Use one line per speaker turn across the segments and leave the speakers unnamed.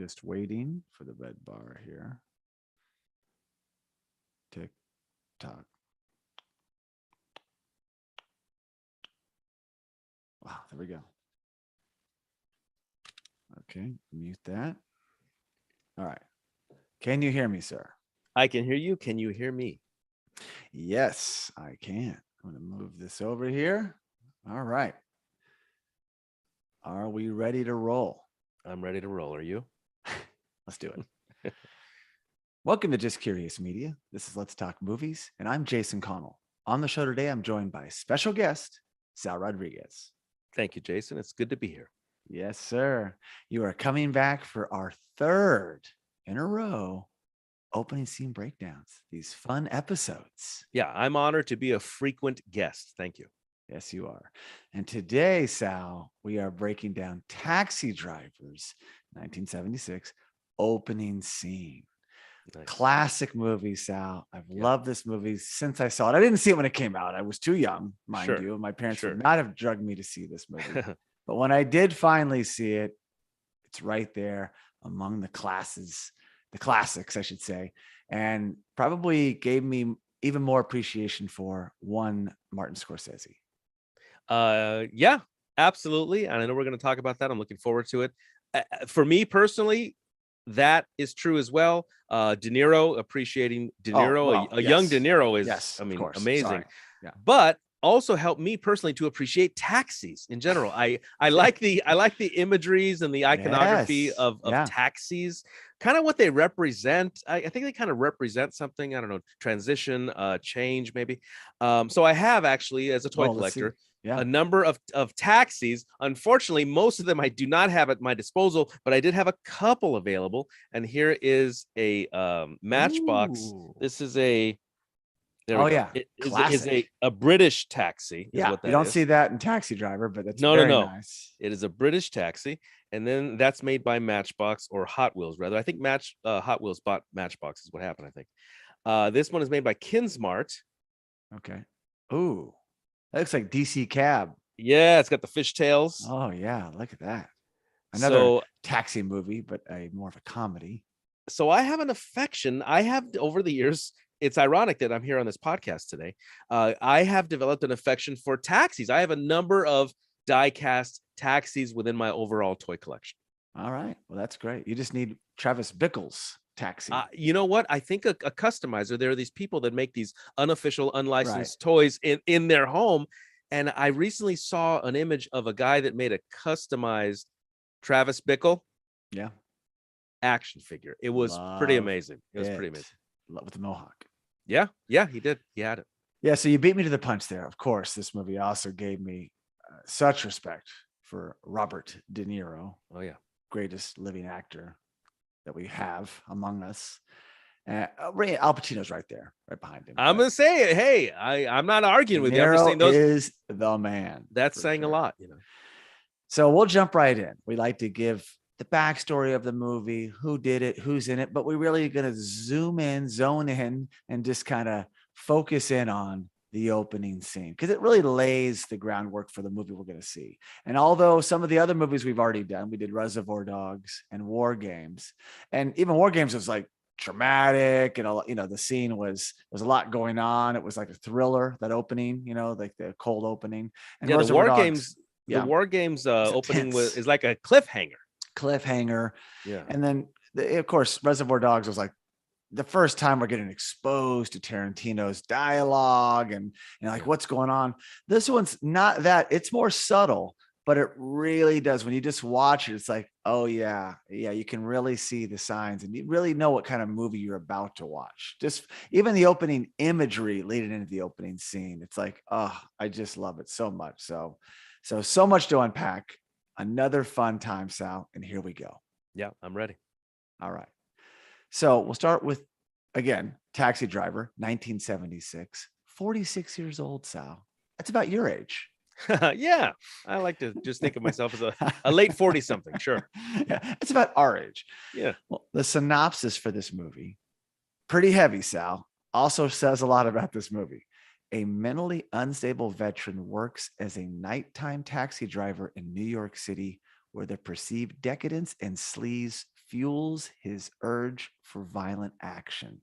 Just waiting for the red bar here. Tick tock. Wow, there we go. Okay, mute that. All right. Can you hear me, sir?
I can hear you. Can you hear me?
Yes, I can. I'm going to move this over here. All right. Are we ready to roll?
I'm ready to roll. Are you?
Let's do it. Welcome to Just Curious Media. This is Let's Talk Movies, and I'm Jason Connell. On the show today, I'm joined by special guest, Sal Rodriguez.
Thank you, Jason. It's good to be here.
Yes, sir. You are coming back for our third in a row opening scene breakdowns, these fun episodes.
Yeah, I'm honored to be a frequent guest. Thank you.
Yes, you are. And today, Sal, we are breaking down Taxi Drivers, 1976, opening scene. Nice. Classic movie, Sal. I've loved this movie since I saw it. I didn't see it when it came out. I was too young, mind you. My parents would not have drugged me to see this movie. But when I did finally see it, it's right there among the classics, I should say, and probably gave me even more appreciation for one Martin Scorsese.
Yeah, absolutely. And I know we're going to talk about that. I'm looking forward to it. For me personally, that is true as well. De Niro, appreciating De Niro, a young De Niro is, amazing. Yeah. But also helped me personally to appreciate taxis in general. I like the imageries and the iconography of taxis, kind of what they represent. I think they kind of represent something, I don't know, transition, change, maybe. So I have actually, as a toy collector, a number of taxis. Unfortunately, most of them I do not have at my disposal, but I did have a couple available. And here is a Matchbox. Ooh. This is a It is a British taxi. Is what that
you don't see that in Taxi Driver, but that's
no.
nice.
It is a British taxi, and then that's made by Matchbox, or Hot Wheels rather. I think Hot Wheels bought Matchbox is what happened. I think this one is made by Kinsmart.
Okay. Ooh, that looks like DC Cab.
Yeah, it's got the fishtails.
Oh yeah, look at that. Another taxi movie, but more of a comedy.
So I have an affection. I have over the years. It's ironic that I'm here on this podcast today. I have developed an affection for taxis. I have a number of die-cast taxis within my overall toy collection.
All right. Well, that's great. You just need Travis Bickle's taxi.
You know what? I think a customizer, there are these people that make these unofficial, unlicensed toys in their home. And I recently saw an image of a guy that made a customized Travis Bickle action figure. It was pretty amazing. It was pretty amazing.
With the mohawk.
Yeah, he did. He had it.
Yeah, so you beat me to the punch there. Of course, this movie also gave me such respect for Robert De Niro.
Oh, yeah.
Greatest living actor that we have among us. Al Pacino's right there, right behind him.
I'm going to say it. Hey, I'm not arguing with you. I'm just saying
those is the man.
That's saying a lot, you know.
So we'll jump right in. We like to give the backstory of the movie, who did it, who's in it, but we're really going to zone in, and just kind of focus in on the opening scene because it really lays the groundwork for the movie we're going to see. And although some of the other movies we've already done, we did Reservoir Dogs and War Games, and even War Games was like dramatic and the scene was a lot going on. It was like a thriller, that opening, like the cold opening. And
the War Games, the War Games opening is like a cliffhanger.
Yeah. And then of course Reservoir Dogs was like the first time we're getting exposed to Tarantino's dialogue and like what's going on. This one's not that. It's more subtle, but it really does. When you just watch it, it's like, oh yeah, you can really see the signs and you really know what kind of movie you're about to watch. Just even the opening imagery leading into the opening scene, it's like, oh, I just love it so much. So much to unpack. Another fun time, Sal, and here we go.
Yeah, I'm ready.
All right. So we'll start with, again, Taxi Driver, 1976, 46 years old, Sal. That's about your age.
Yeah, I like to just think of myself as a late 40-something, sure.
Yeah, it's about our age.
Yeah.
Well, the synopsis for this movie, pretty heavy, Sal, also says a lot about this movie. A mentally unstable veteran works as a nighttime taxi driver in New York City, where the perceived decadence and sleaze fuels his urge for violent action.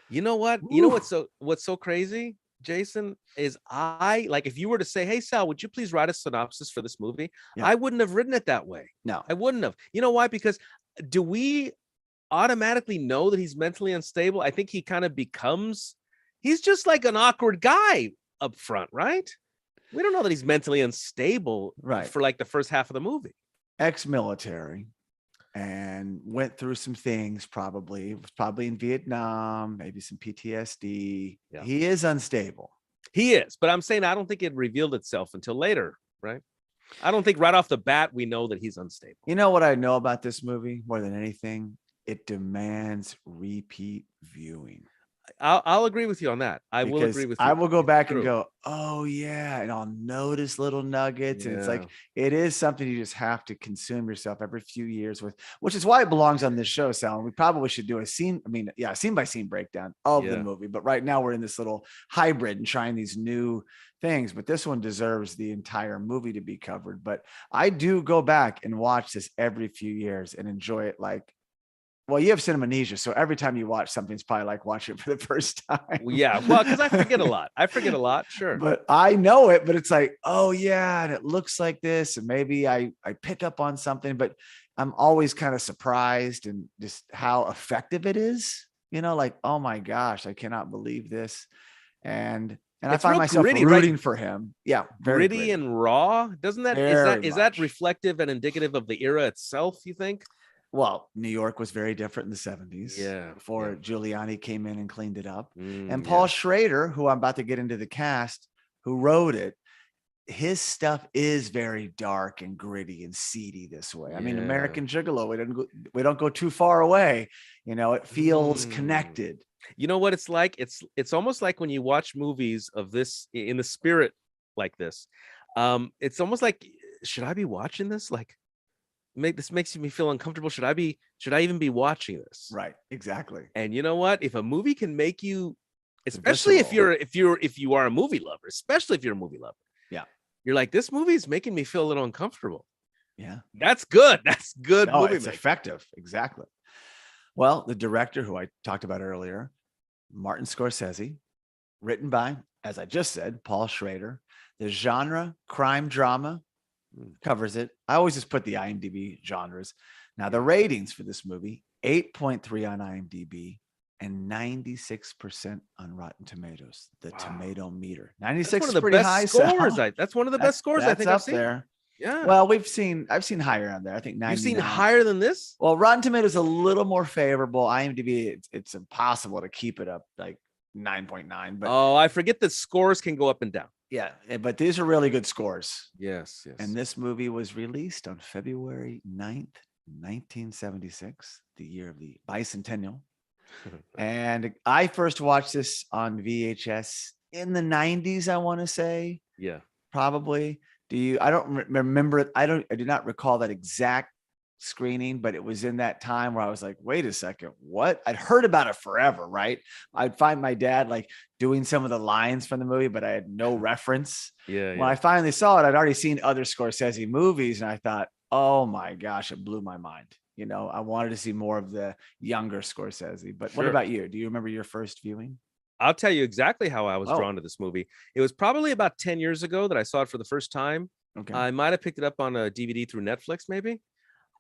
You know what? You know what's so crazy, Jason, is I like if you were to say, "Hey Sal, would you please write a synopsis for this movie?"
Yeah.
I wouldn't have written it that way.
No,
I wouldn't have. You know why? Because do we automatically know that he's mentally unstable? I think he kind of becomes he's just like an awkward guy up front, right? We don't know that he's mentally unstable for like the first half of the movie.
Ex-military. And went through some things, probably in Vietnam, maybe some PTSD. Yeah. He is unstable.
He is, but I'm saying I don't think it revealed itself until later, right? I don't think right off the bat we know that he's unstable.
You know what I know about this movie more than anything? It demands repeat viewing.
I'll agree with you on that. I will agree with you.
I will go back and go, oh yeah, and I'll notice little nuggets. Yeah. And it's like it is something you just have to consume yourself every few years with, which is why it belongs on this show, Sal. And we probably should do a scene by scene breakdown of the movie. But right now we're in this little hybrid and trying these new things. But this one deserves the entire movie to be covered. But I do go back and watch this every few years and enjoy it like. Well, you have cinemamnesia, so every time you watch something, it's probably like watching it for the first time.
Yeah, well, because I forget a lot. Sure.
But I know it, but it's like, oh yeah, and it looks like this, and maybe I pick up on something, but I'm always kind of surprised and just how effective it is. You know, like, oh my gosh, I cannot believe this. And I find myself rooting for him. Yeah,
very gritty and raw. Doesn't that is that reflective and indicative of the era itself, you think?
Well, New York was very different in the 70s.
Yeah.
Before Giuliani came in and cleaned it up. And Paul Schrader, who I'm about to get into the cast, who wrote it, his stuff is very dark and gritty and seedy this way. I mean, American Gigolo, we don't go too far away. You know, it feels connected.
You know what it's like? It's almost like when you watch movies of this in the spirit like this. It's almost like, should I be watching this? Like, this makes me feel uncomfortable. Should I even be watching this?
Right. Exactly.
And you know what? If a movie can make you, especially if you are a movie lover, especially if you're a movie lover.
Yeah.
You're like, this movie is making me feel a little uncomfortable.
Yeah.
That's good. That's good.
No, it's effective. Exactly. Well, the director who I talked about earlier, Martin Scorsese, written by, as I just said, Paul Schrader. The genre, crime drama, covers it. I always just put the IMDb genres. Now the ratings for this movie, 8.3 on IMDb and 96% on Rotten Tomatoes. The tomato meter. 96 is pretty high.
That's one of the best scores I think I've seen.
There.
Yeah.
Well, I've seen higher on there. I think 99.
You've seen higher than this?
Well, Rotten Tomatoes is a little more favorable. IMDb, it's impossible to keep it up like 9.9. But
I forget that scores can go up and down.
Yeah, but these are really good scores.
Yes.
And this movie was released on February 9th, 1976, the year of the bicentennial. And I first watched this on VHS in the 90s, I want to say.
Yeah.
Probably. I don't remember it. I do not recall that exact screening, but it was in that time where I was like, wait a second, what? I'd heard about it forever, right? I'd find my dad like doing some of the lines from the movie, but I had no reference. When I finally saw it, I'd already seen other Scorsese movies, and I thought, oh my gosh, it blew my mind. You know, I wanted to see more of the younger Scorsese. But what about you? Do you remember your first viewing?
I'll tell you exactly how I was drawn to this movie. It was probably about 10 years ago that I saw it for the first time.
Okay.
I might have picked it up on a DVD through Netflix, maybe.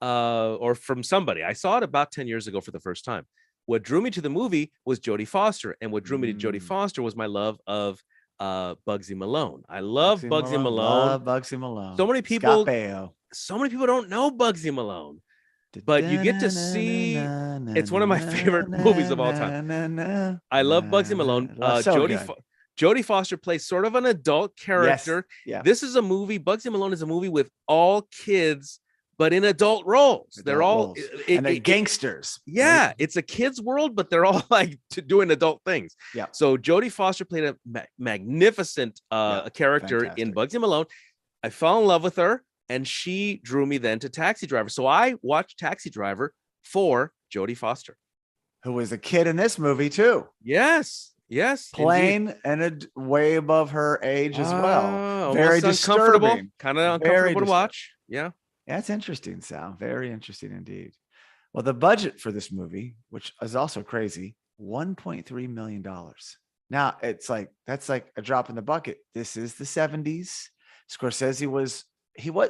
Or from somebody. I saw it about 10 years ago for the first time. What drew me to the movie was Jodie Foster. And what drew me to Jodie Foster was my love of Bugsy Malone. I love Bugsy Malone.
Love Bugsy Malone.
So many people don't know Bugsy Malone. But you get to see it's one of my favorite movies of all time. I love Bugsy Malone. Jodie Foster plays sort of an adult character.
Yes. Yeah.
This is a movie. Bugsy Malone is a movie with all kids, but in adult roles. They're all
gangsters.
Yeah,
right?
It's a kid's world, but they're all like doing adult things.
Yeah.
So Jodie Foster played a magnificent character in Bugsy Malone. I fell in love with her, and she drew me then to Taxi Driver. So I watched Taxi Driver for Jodie Foster,
who was a kid in this movie too.
Yes.
Playing and way above her age as well.
Very disturbing. Kind of uncomfortable to watch. Yeah.
That's interesting, Sal. Very interesting indeed. Well, the budget for this movie, which is also crazy, $1.3 million. Now it's like, that's like a drop in the bucket. This is the 70s. Scorsese was,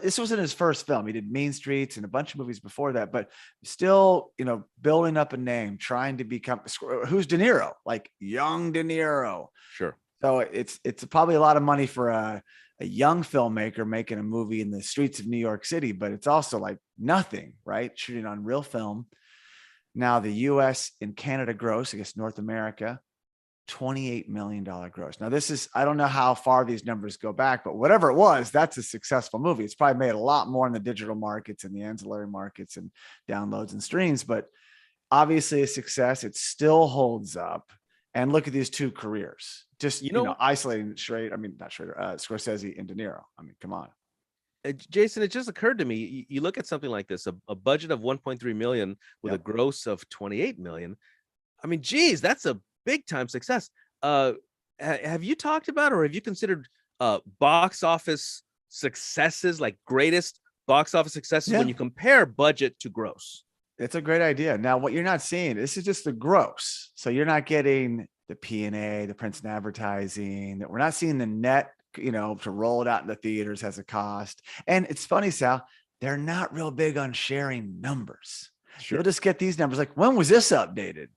this wasn't his first film. He did Mean Streets and a bunch of movies before that, but still, building up a name, trying to become, who's De Niro? Like young De Niro.
Sure.
So it's probably a lot of money for a young filmmaker making a movie in the streets of New York City, but it's also like nothing, right? Shooting on real film. Now the US and Canada gross, I guess North America, $28 million gross. Now this is, I don't know how far these numbers go back, but whatever it was, that's a successful movie. It's probably made a lot more in the digital markets and the ancillary markets and downloads and streams, but obviously a success. It still holds up. And look at these two careers, just, isolating Schrader. I mean, not Schrader, Scorsese and De Niro. I mean, come on.
Jason, it just occurred to me, you look at something like this, a budget of 1.3 million with a gross of 28 million. I mean, geez, that's a big time success. Have you talked about, or have you considered box office successes, like greatest box office successes when you compare budget to gross?
It's a great idea. Now, what you're not seeing, this is just the gross. So you're not getting the P&A, the prints and advertising. We're not seeing the net, to roll it out in the theaters has a cost. And it's funny, Sal, they're not real big on sharing numbers. Sure. You'll just get these numbers like, when was this updated?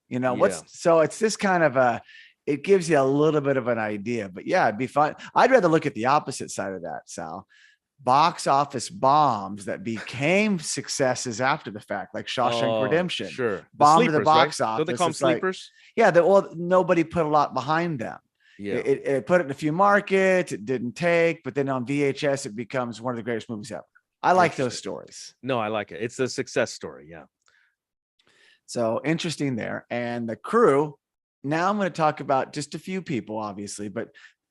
So it's this kind of it gives you a little bit of an idea, but yeah, it'd be fun. I'd rather look at the opposite side of that, Sal. Box office bombs that became successes after the fact, like Shawshank Redemption.
Sure.
Bombed the box office.
Don't they call them sleepers?
Nobody put a lot behind them. Yeah. It put it in a few markets. It didn't take, but then on VHS, it becomes one of the greatest movies ever. I like those stories.
No, I like it. It's a success story. Yeah.
So interesting there. And the crew, now I'm going to talk about just a few people, obviously, but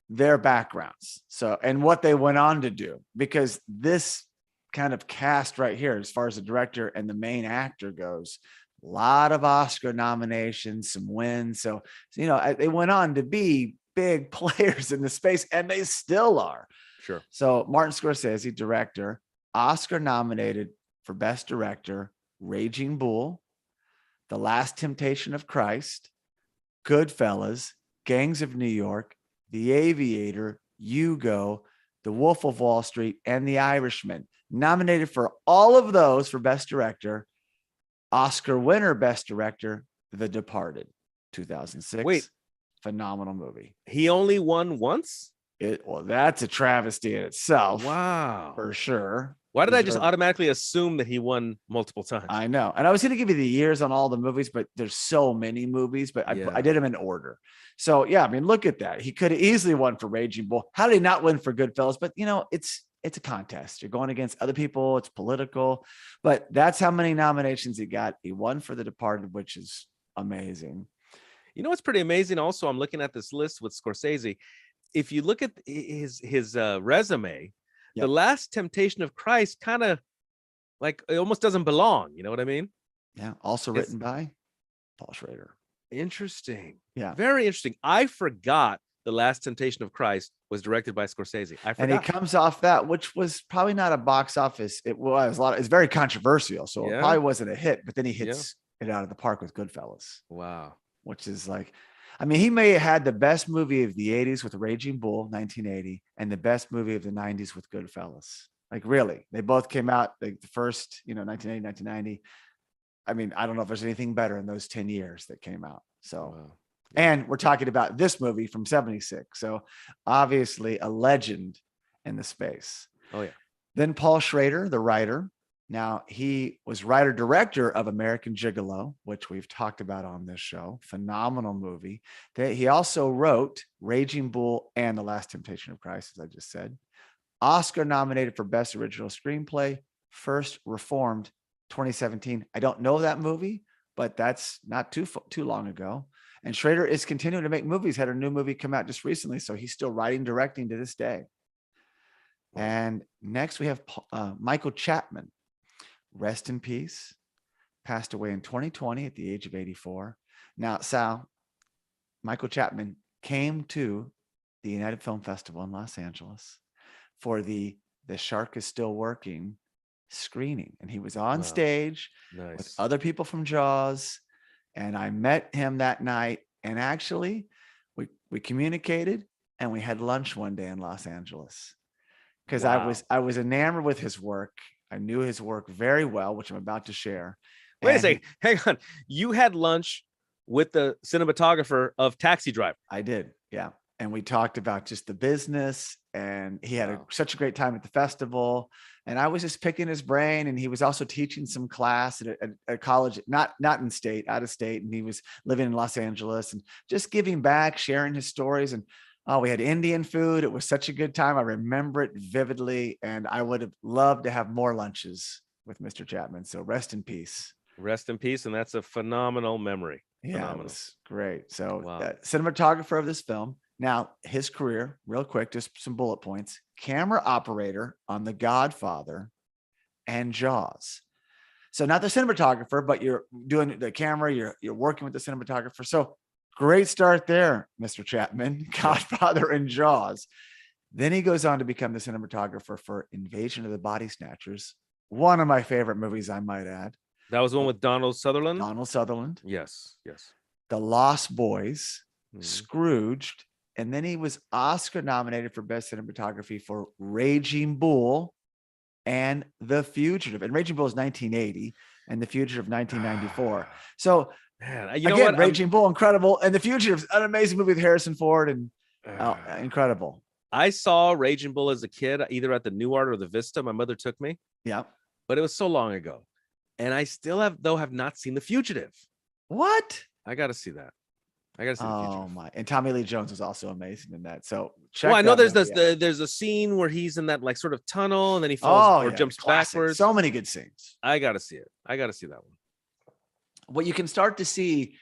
their backgrounds. So, and what they went on to do, because this kind of cast right here, as far as the director and the main actor goes, a lot of Oscar nominations, some wins. So, they went on to be big players in the space, and they still are.
Sure.
So Martin Scorsese, director, Oscar nominated for Best Director, Raging Bull, The Last Temptation of Christ, Goodfellas, Gangs of New York, The Aviator, Hugo, The Wolf of Wall Street, and The Irishman. Nominated for all of those for Best Director. Oscar winner Best Director, The Departed, 2006.
Wait.
Phenomenal movie.
He only won once?
Well, that's a travesty in itself.
Wow.
For sure.
Why did I just automatically assume that he won multiple times?
I know. And I was going to give you the years on all the movies, but there's so many movies, but I did them in order. So yeah, I mean, look at that. He could have easily won for Raging Bull. How did he not win for Goodfellas? But it's a contest. You're going against other people. It's political, but that's how many nominations he got. He won for The Departed, which is amazing.
What's pretty amazing also, I'm looking at this list with Scorsese. If you look at his resume, The Last Temptation of Christ kind of like it almost doesn't belong. You know what I mean?
Yeah. Also written by Paul Schrader.
Interesting.
Yeah.
Very interesting. I forgot The Last Temptation of Christ was directed by Scorsese. I forgot.
And he comes off that, which was probably not a box office. It was it's very controversial. So it probably wasn't a hit, but then he hits it out of the park with Goodfellas.
Wow.
Which is like, I mean, he may have had the best movie of the 80s with Raging Bull, 1980, and the best movie of the 90s with Goodfellas. Like, really, they both came out like the first, 1980, 1990. I mean, I don't know if there's anything better in those 10 years that came out. So, and we're talking about this movie from 76. So obviously a legend in the space.
Oh, yeah.
Then Paul Schrader, the writer. Now, he was writer-director of American Gigolo, which we've talked about on this show. Phenomenal movie. He also wrote Raging Bull and The Last Temptation of Christ, as I just said. Oscar nominated for Best Original Screenplay. First Reformed, 2017. I don't know that movie, but that's not too long ago. And Schrader is continuing to make movies. Had a new movie come out just recently, so he's still writing, directing to this day. And next we have Michael Chapman. Rest in peace. Passed away in 2020 at the age of 84. Now, Sal, Michael Chapman came to the United Film Festival in Los Angeles for the Shark is Still Working screening, and he was on
Wow.
stage with
Nice.
other people from Jaws. And I met him that night. And actually, we communicated and we had lunch one day in Los Angeles because
Wow.
I was enamored with his work. I knew his work very well, which I'm about to share.
Wait a
And
second. Hang on. You had lunch with the cinematographer of Taxi Driver.
I did. Yeah. And we talked about just the business, and he had such a great time at the festival. And I was just picking his brain, and he was also teaching some class at a college, not in state, out of state. And he was living in Los Angeles and just giving back, sharing his stories. And we had Indian food. It was such a good time. I remember it vividly, and I would have loved to have more lunches with Mr. Chapman. So rest in peace.
Rest in peace. And that's a phenomenal memory.
Yeah,
Phenomenal.
it was great. So
Wow.
Cinematographer of this film. Now, his career, real quick, just some bullet points. Camera operator on The Godfather and Jaws. So not the cinematographer, but you're doing the camera, you're working with the cinematographer. So great start there, Mr. Chapman, Godfather and Jaws. Then he goes on to become the cinematographer for Invasion of the Body Snatchers, one of my favorite movies, I might add.
That was the one with Donald Sutherland?
Donald Sutherland.
Yes, yes.
The Lost Boys, Scrooged, and then he was Oscar nominated for Best Cinematography for Raging Bull and The Fugitive. And Raging Bull is 1980 and The Fugitive 1994. So
man,
again, Raging Bull, incredible. And The Fugitive, an amazing movie with Harrison Ford, and incredible.
I saw Raging Bull as a kid, either at the New Art or the Vista. My mother took me.
Yeah.
But it was so long ago. And I still have not seen The Fugitive.
What?
I got to see that. I gotta see The Fugitive.
Oh my! And Tommy Lee Jones was also amazing in that. So
check. Well, I know there's there's a scene where he's in that like sort of tunnel and then he falls or jumps backwards.
So many good scenes.
I gotta see it. I gotta see that one.
Well, you can start to see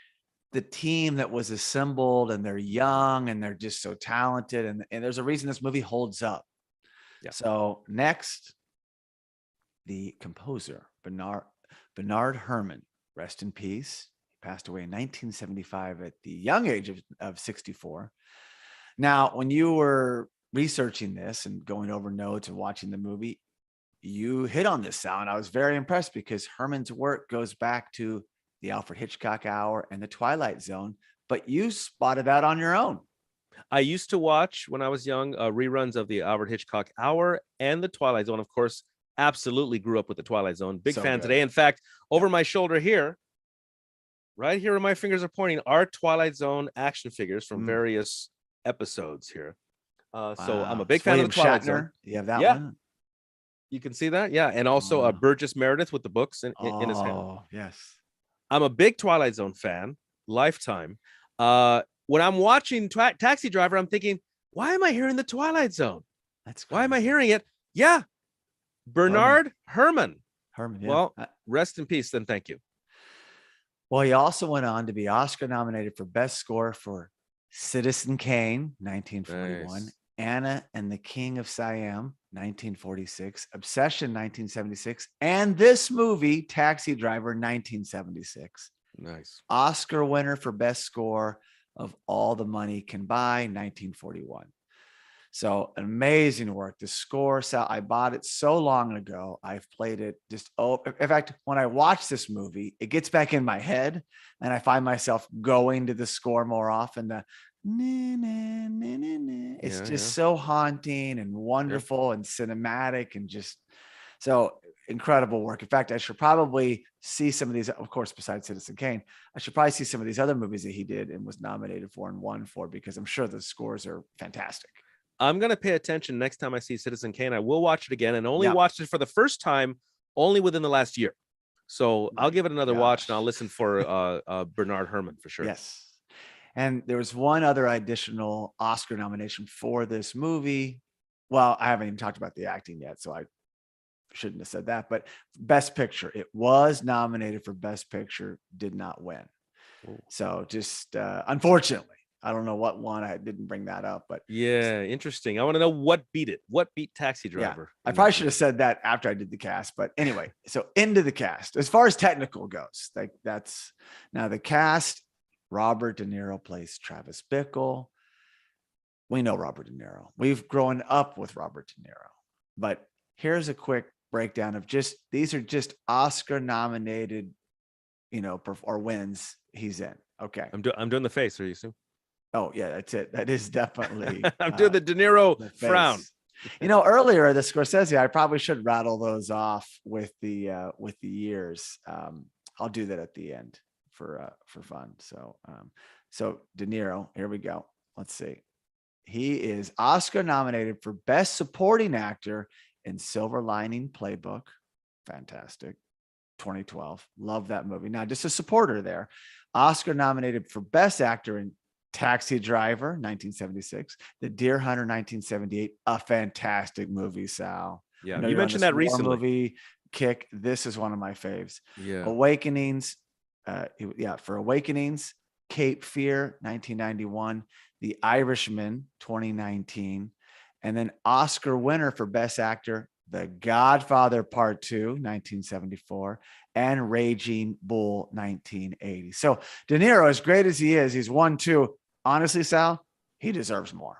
the team that was assembled, and they're young and they're just so talented, and there's a reason this movie holds up. Yeah. So next, the composer Bernard Herrmann, rest in peace. Passed away in 1975 at the young age of 64. Now, when you were researching this and going over notes and watching the movie, you hit on this, Sal, and I was very impressed because Herrmann's work goes back to the Alfred Hitchcock Hour and the Twilight Zone, but you spotted out on your own.
I used to watch, when I was young, reruns of the Alfred Hitchcock Hour and the Twilight Zone. Of course, absolutely grew up with the Twilight Zone. Big fan today. In fact, over my shoulder here, right here where my fingers are pointing, are Twilight Zone action figures from various episodes here. So I'm a big fan of the Twilight Zone.
You have that one?
You can see that? Yeah. And also Burgess Meredith with the books in his hand.
Oh, yes.
I'm a big Twilight Zone fan, lifetime. When I'm watching Taxi Driver, I'm thinking, why am I hearing the Twilight Zone? Why am I hearing it? Yeah. Bernard Herrmann.
Herrmann, yeah.
Well, rest in peace, then. Thank you.
Well, he also went on to be Oscar nominated for Best Score for Citizen Kane, 1941, nice. Anna and the King of Siam, 1946, Obsession, 1976, and this movie, Taxi Driver, 1976.
Nice.
Oscar winner for Best Score of All the Money Can Buy, 1941. So amazing work. The score, Sal, I bought it so long ago. I've played it in fact, when I watch this movie, it gets back in my head and I find myself going to the score more often. It's just so haunting and wonderful and cinematic and just so incredible work. In fact, I should probably see some of these, of course, besides Citizen Kane, I should probably see some of these other movies that he did and was nominated for and won for, because I'm sure the scores are fantastic.
I'm going to pay attention next time I see Citizen Kane. I will watch it again, and only watched it for the first time only within the last year. So I'll give it another watch, and I'll listen for Bernard Herrmann for sure.
Yes. And there was one other additional Oscar nomination for this movie. Well, I haven't even talked about the acting yet, so I shouldn't have said that. But Best Picture, it was nominated for Best Picture, did not win. Ooh. So just unfortunately. I don't know what one. I didn't bring that up, but
yeah, interesting. I want to know what beat it. What beat Taxi Driver?
Yeah, I probably should have said that after I did the cast, but anyway, so into the cast. As far as technical goes, like that's now the cast. Robert De Niro plays Travis Bickle. We know Robert De Niro. We've grown up with Robert De Niro, but here's a quick breakdown of these are just Oscar nominated, or wins he's in. Okay.
I'm doing the face. Are you assuming?
Oh yeah, that's it. That is definitely.
I'm doing the De Niro frown.
Earlier the Scorsese, I probably should rattle those off with the years. I'll do that at the end for fun. So De Niro, here we go. Let's see. He is Oscar nominated for Best Supporting Actor in Silver Lining Playbook. Fantastic. 2012. Love that movie. Now, just a supporter there. Oscar nominated for Best Actor in Taxi Driver, 1976. The Deer Hunter, 1978. A fantastic movie, Sal.
Yeah, you mentioned that recently.
Movie kick. This is one of my faves.
Yeah.
Awakenings. For Awakenings, Cape Fear, 1991. The Irishman, 2019. And then Oscar winner for Best Actor, The Godfather Part 2, 1974, and Raging Bull, 1980. So De Niro, as great as he is, he's won 2. Honestly, Sal, he deserves more.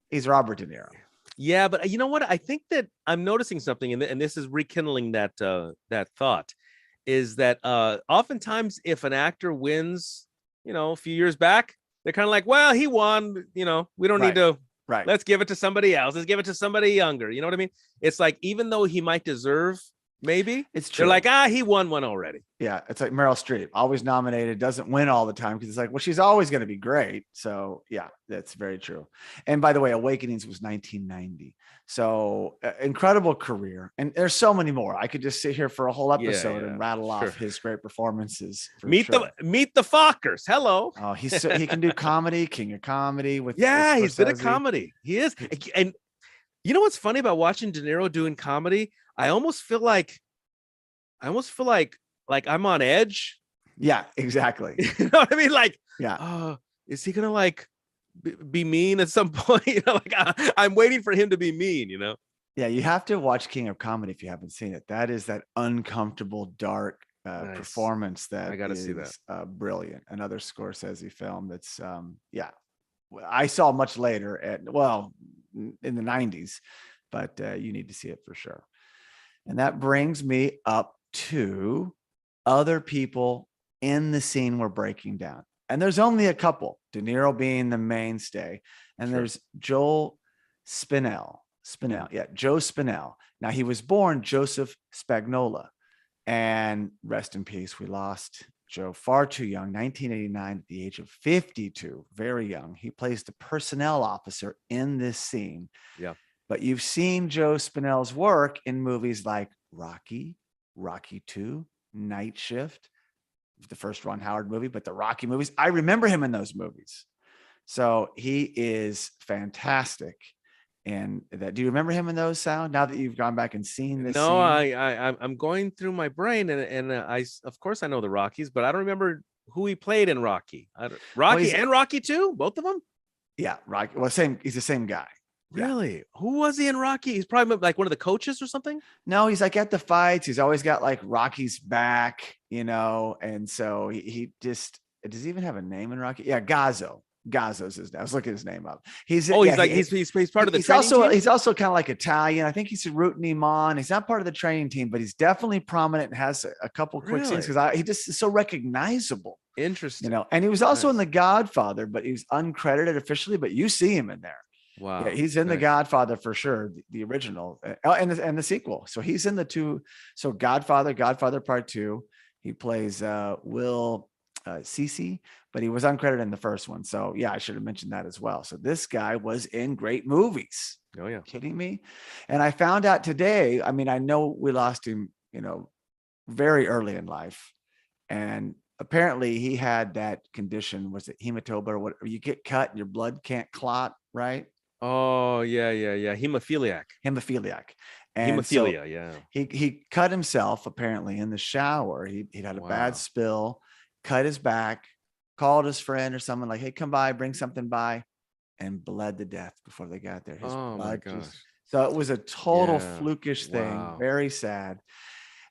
He's Robert De Niro.
Yeah, but you know what? I think that I'm noticing something, and this is rekindling that thought, is that oftentimes if an actor wins, a few years back, they're kind of like, well, he won, we don't need to.
Right.
Let's give it to somebody else. Let's give it to somebody younger. You know what I mean? It's like, even though he might deserve, maybe
it's true.
They're like, he won one already.
Yeah. It's like Meryl Streep, always nominated, doesn't win all the time because it's like, well, she's always going to be great. So yeah, that's very true. And by the way, Awakenings was 1990. So incredible career. And there's so many more. I could just sit here for a whole episode and rattle off his great performances.
Meet the Fockers. Hello.
Oh, he can do comedy, king of comedy with.
He's good at comedy. He is. And you know what's funny about watching De Niro doing comedy? I almost feel like I'm on edge.
Yeah, exactly.
You know what I mean? Like,
yeah.
Is he gonna be mean at some point? I'm waiting for him to be mean.
Yeah, you have to watch King of Comedy if you haven't seen it. That is that uncomfortable, dark performance that I gotta see that. Brilliant. Another Scorsese film that's I saw much later in the 90s, but you need to see it for sure. And that brings me up to other people in the scene we're breaking down. And there's only a couple, De Niro being the mainstay. And there's Joel Spinell. Joe Spinell. Now, he was born Joseph Spagnola. And rest in peace, we lost Joe far too young, 1989, at the age of 52, very young. He plays the personnel officer in this scene.
Yeah.
But you've seen Joe Spinell's work in movies like Rocky, Rocky II, Night Shift, the first Ron Howard movie, but the Rocky movies. I remember him in those movies. So he is fantastic. And do you remember him in those, Sal? Now that you've gone back and seen this?
No, I'm going through my brain, and I of course I know the Rockies, but I don't remember who he played in Rocky. And Rocky too, both of them.
Yeah, Rocky. Well, he's the same guy.
Really? Yeah. Who was he in Rocky? He's probably like one of the coaches or something.
No, he's like at the fights. He's always got like Rocky's back, and so he just, does he even have a name in Rocky? Yeah, Gazzo. Gazzo's his name. I was looking his name up. He's part of the training team. He's also kind of like Italian. I think he's rooting him on. He's not part of the training team, but he's definitely prominent and has a couple quick scenes because he just is so recognizable.
Interesting.
And he was also in The Godfather, but he was uncredited officially, but you see him in there.
Wow.
Yeah, he's in The Godfather for sure, the original and the sequel. So he's in the two. So Godfather Part 2. He plays Will Cece, but he was uncredited in the first one. So yeah, I should have mentioned that as well. So this guy was in great movies.
Oh yeah.
Kidding me? And I found out today, I mean, I know we lost him, very early in life. And apparently he had that condition, was it hematoma or whatever? You get cut and your blood can't clot, right?
Oh yeah. Hemophiliac.
And
hemophilia, yeah.
He cut himself apparently in the shower. He'd had a bad spill, cut his back, called his friend or someone like, hey, come by, bring something by, and bled to death before they got there.
My gosh.
So it was a total flukish thing. Very sad.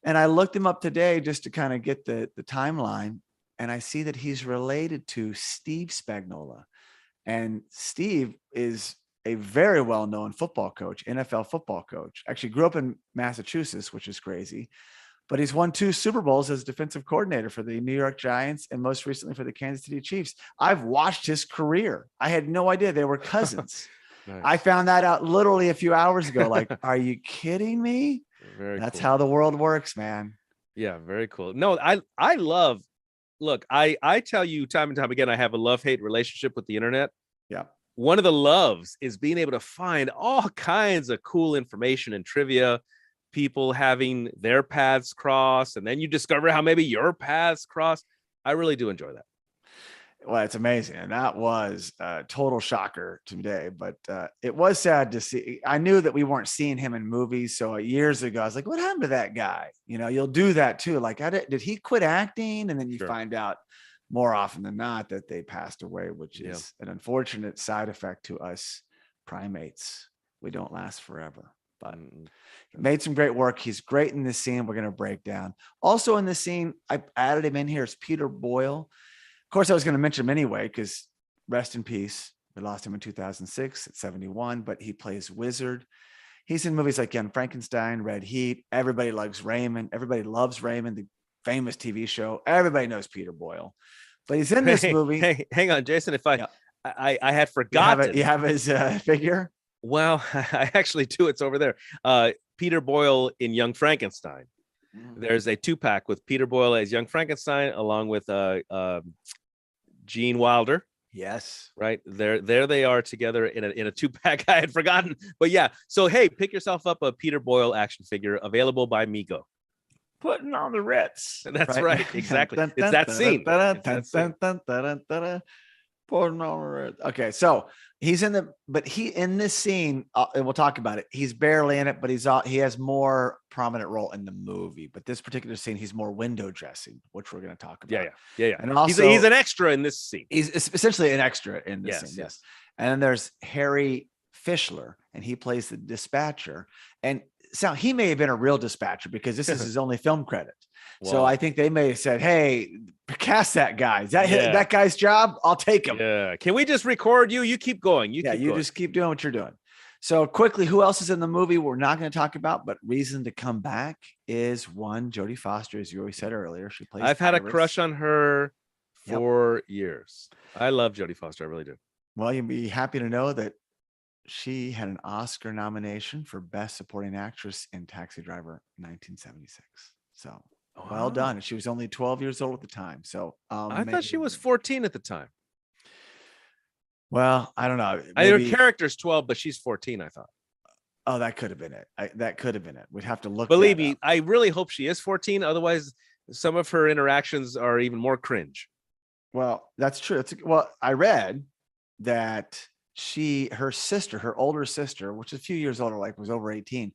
And I looked him up today just to kind of get the timeline. And I see that he's related to Steve Spagnola. And Steve is a very well-known football coach, NFL football coach. Actually grew up in Massachusetts, which is crazy. But he's won 2 Super Bowls as defensive coordinator for the New York Giants and most recently for the Kansas City Chiefs. I've watched his career. I had no idea they were cousins. Nice. I found that out literally a few hours ago. Like, are you kidding me? That's cool. How the world works, man.
Yeah, very cool. No, I love, look, I tell you time and time again, I have a love-hate relationship with the internet.
Yeah.
One of the loves is being able to find all kinds of cool information and trivia, people having their paths cross, and then you discover how maybe your paths cross. I really do enjoy that.
Well, it's amazing. And that was a total shocker today, but it was sad to see. I knew that we weren't seeing him in movies. So years ago, I was like, what happened to that guy? You know, you'll do that too. Like, did he quit acting? And then you find out more often than not that they passed away, which is an unfortunate side effect to us primates. We don't last forever. But he made some great work. He's great in this scene. We're going to break down. Also in this scene, I added him in here as Peter Boyle. Of course, I was going to mention him anyway, because rest in peace. We lost him in 2006 at 71, but he plays Wizard. He's in movies like Young Frankenstein, Red Heat. Everybody loves Raymond. Everybody loves Raymond, the famous TV show. Everybody knows Peter Boyle. But he's in this movie.
Hey, hang on, Jason. If I had forgotten.
You have his figure?
Well, I actually do. It's over there. Peter Boyle in Young Frankenstein. There's a 2-pack with Peter Boyle as Young Frankenstein, along with Gene Wilder.
Yes.
Right. There they are together in a 2-pack. I had forgotten. But yeah. So, hey, pick yourself up a Peter Boyle action figure available by Mego.
Putting on the Ritz.
That's right. Exactly. It's that scene.
Okay, so he's in this scene, and we'll talk about it. He's barely in it, but he has more prominent role in the movie. But this particular scene, he's more window dressing, which we're going to talk about.
Yeah.
And also,
he's an extra in this scene.
He's essentially an extra in this scene. Yes. And then there's Harry Fischler, and he plays the dispatcher. And so he may have been a real dispatcher because this is his only film credit. Wow. So I think they may have said, hey, cast that guy. Is that guy's job? I'll take him.
Yeah. Can we just record you? You keep going. You
just keep doing what you're doing. So quickly, who else is in the movie we're not going to talk about, but reason to come back is one, Jodie Foster, as you always said earlier. She plays
I've had a crush on her for years. I love Jodie Foster. I really do.
Well, you'll be happy to know that she had an Oscar nomination for Best Supporting Actress in Taxi Driver 1976. So well done. She was only 12 years old at the time. So
I thought she was 14 at the time.
Well, I don't know.
Her character's 12, but she's 14, I thought.
Oh, that could have been it. That could have been it. We'd have to look.
Believe me, I really hope she is 14. Otherwise, some of her interactions are even more cringe.
Well, that's true. I read that her older sister, which is a few years older, was over 18.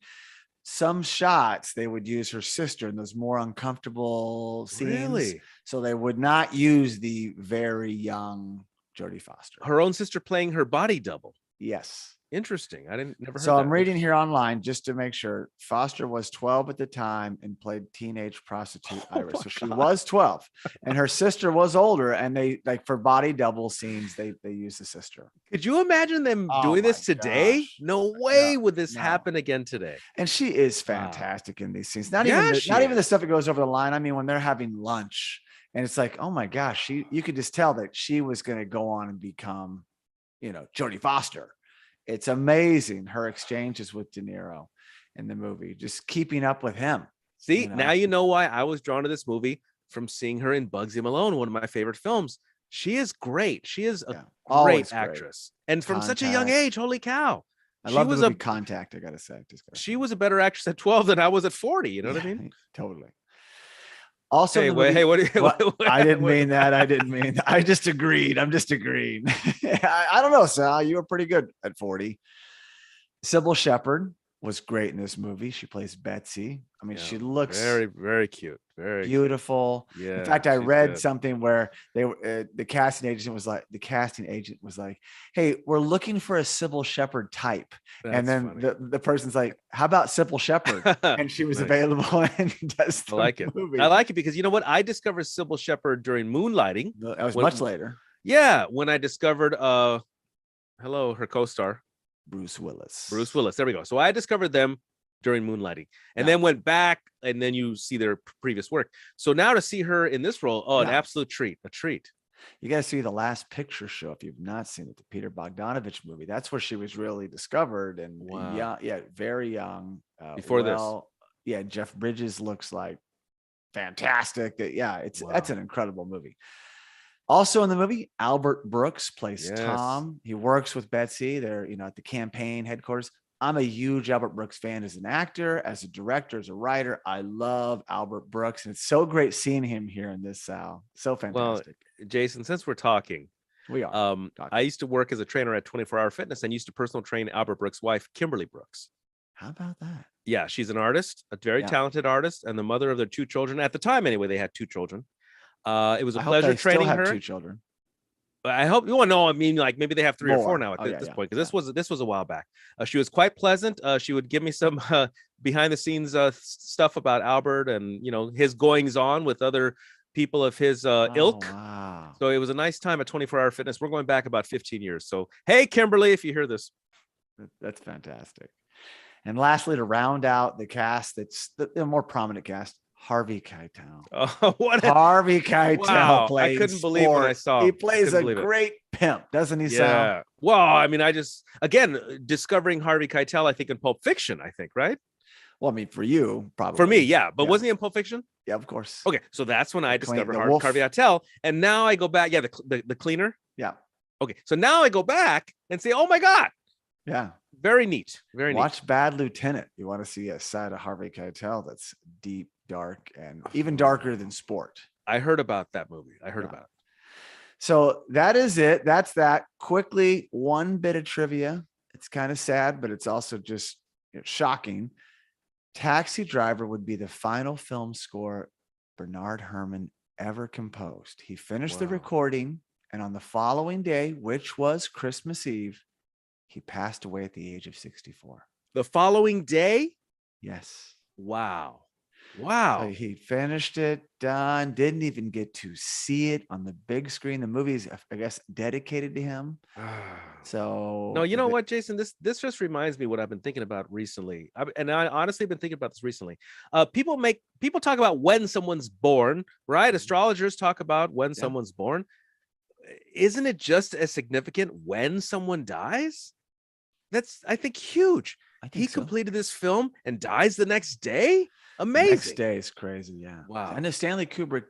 Some shots they would use her sister in those more uncomfortable scenes.
Really?
So they would not use the very young Jodie Foster.
Her own sister playing her body double.
Yes.
Interesting. I never heard
So
that.
I'm reading here online just to make sure. Foster was 12 at the time and played teenage prostitute Iris. So she was 12 and her sister was older, and they for body double scenes, they use the sister.
Could you imagine them doing this today? Gosh. No way would this happen again today.
And she is fantastic in these scenes. Not even the stuff that goes over the line. I mean, when they're having lunch and it's like, oh my gosh, you could just tell that she was going to go on and become, Jodie Foster. It's amazing her exchanges with De Niro in the movie, just keeping up with him.
See, now you know why I was drawn to this movie from seeing her in Bugsy Malone, one of my favorite films. She is great. She is a great actress. And from such a young age, holy cow.
I love the movie Contact, I got to say.
She was a better actress at 12 than I was at 40. You know what I mean?
Totally. Also,
I
didn't mean that. I just agreed. I'm just agreeing. I don't know, Sal. You were pretty good at 40. Cybill Shepherd was great in this movie. She plays Betsy. I mean, she looks
very, very cute, very
beautiful. Yeah. In fact, I read something where the casting agent was like, "Hey, we're looking for a Cybill Shepherd type." And then the person's like, "How about Cybill Shepherd?" And she was available and does the movie.
I like it because you know what? I discovered Cybill Shepherd during Moonlighting.
That was much later.
Yeah, when I discovered her co-star.
Bruce Willis.
Bruce Willis. There we go. So I discovered them during Moonlighting, and then went back, and then you see their previous work. So now to see her in this role, an absolute treat. A treat.
You got to see The Last Picture Show if you've not seen it, the Peter Bogdanovich movie. That's where she was really discovered, and very young.
Before this,
Jeff Bridges looks like fantastic. That's an incredible movie. Also in the movie, Albert Brooks plays Tom. He works with Betsy. They're at the campaign headquarters. I'm a huge Albert Brooks fan as an actor, as a director, as a writer. I love Albert Brooks, and it's so great seeing him here in this, Sal. So fantastic.
Well, Jason, since we're talking,
we are.
I used to work as a trainer at 24 Hour Fitness and used to personal train Albert Brooks' wife, Kimberly Brooks.
How about that?
Yeah, she's an artist, a very talented artist, and the mother of their 2 children. At the time, anyway, they had 2 children. It was a pleasure training her.
2 children.
I hope you want to know. I mean, like maybe they have 3 or 4 now at this point, because this was a while back. She was quite pleasant. She would give me some behind the scenes stuff about Albert and his goings on with other people of his ilk.
Wow.
So it was a nice time at 24 Hour Fitness. We're going back about 15 years. So hey, Kimberly, if you hear this,
that's fantastic. And lastly, to round out the cast, that's the more prominent cast, Harvey Keitel.
Oh,
Harvey Keitel plays.
I couldn't believe when I saw him.
He plays a great pimp, doesn't he?
Yeah. Well, I mean, again discovering Harvey Keitel, I think in Pulp Fiction, right?
Well, I mean, for you, probably.
For me, yeah. But wasn't he in Pulp Fiction?
Yeah, of course.
Okay, so that's when I discovered Harvey Keitel, and now I go back. Yeah, the cleaner.
Yeah.
Okay, so now I go back and say, oh my God.
Yeah.
Very neat. Very neat.
Watch Bad Lieutenant. You want to see a side of Harvey Keitel that's deep, dark, and even darker than Sport.
I heard about that movie. About it.
So that is it. That's that. Quickly, one bit of trivia. It's kind of sad, but it's also just shocking. Taxi Driver would be the final film score Bernard Herrmann ever composed. He finished the recording, and on the following day, which was Christmas Eve, he passed away at the age of 64.
The following day?
Yes.
Wow.
So he finished it, done, didn't even get to see it on the big screen. The movie's, I guess, dedicated to him. So
no, you know what, Jason? This just reminds me what I've been thinking about recently. And I honestly been thinking about this recently. People talk about when someone's born, right? Astrologers talk about when someone's born. Isn't it just as significant when someone dies? That's, I think, huge. He completed this film and dies the next day. Amazing.
The next day is crazy. Yeah.
Wow.
And Stanley Kubrick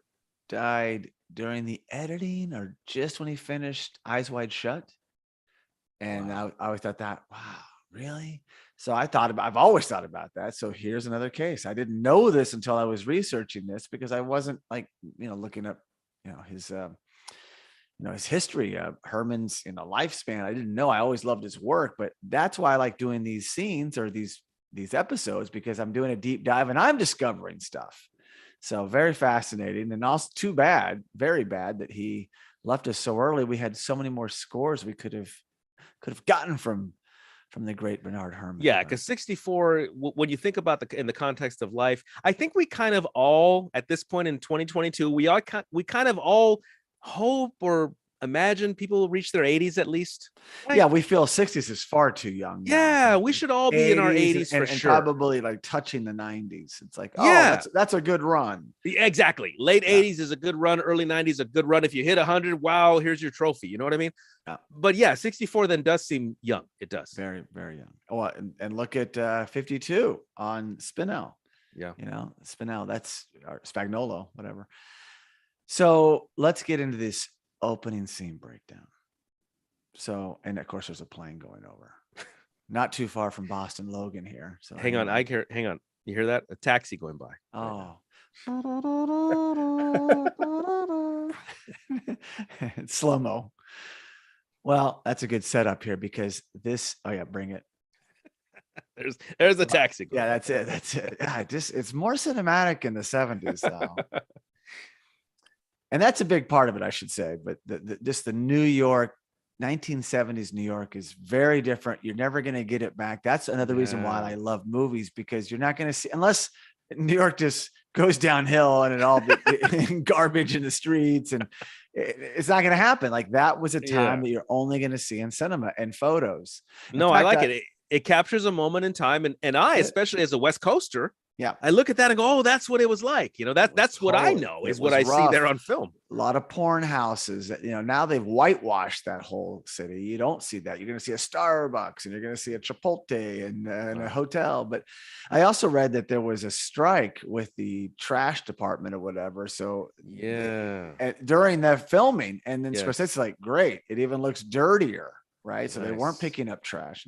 died during the editing or just when he finished Eyes Wide Shut. And I always thought that, wow, really? So I've always thought about that. So here's another case. I didn't know this until I was researching this because I wasn't looking up, his history, Herrmann's, lifespan. I didn't know. I always loved his work, but that's why I like doing these scenes or these episodes, because I'm doing a deep dive and I'm discovering stuff. So very fascinating, and also very bad that he left us so early. We had so many more scores we could have gotten from the great Bernard Herrmann.
Yeah, because 64, when you think about in the context of life, I think we kind of all, at this point in 2022, we kind of all hope or imagine people will reach their 80s at least. Right?
Yeah, we feel 60s is far too young.
Yeah, we should all be in our 80s for sure.
And probably like touching the 90s. It's like, that's a good run.
Exactly. Late 80s is a good run. Early 90s a good run. If you hit 100, wow, here's your trophy. You know what I mean?
Yeah.
But yeah, 64 then does seem young. It does.
Very, very young. Oh, and look at 52 on Spinell.
Yeah.
Spinell, that's Spagnolo, whatever. So let's get into this opening scene breakdown. So, and of course there's a plane going over not too far from Boston Logan here. So
hang on. You hear that? A taxi going by.
Oh. Slow-mo. Well, that's a good setup here because this, bring it.
There's the taxi.
Yeah, that's it. Yeah, it's more cinematic in the 70s though. And that's a big part of it, I should say. But just the New York, 1970s New York is very different. You're never going to get it back. That's another reason why I love movies, because you're not going to see, unless New York just goes downhill and it all garbage in the streets and it's not going to happen. Like that was a time that you're only going to see in cinema and photos.
No, I like it. It captures a moment in time. And I, especially as a West Coaster, I look at that and go, oh, that's what it was like. You know, that's what I know is what I see there on film.
A lot of porn houses that, you know, now they've whitewashed that whole city. You don't see that. You're going to see a Starbucks and you're going to see a Chipotle and a hotel. But I also read that there was a strike with the trash department or whatever. So during the filming, and then Scorsese's like, great. It even looks dirtier. Right. So they weren't picking up trash.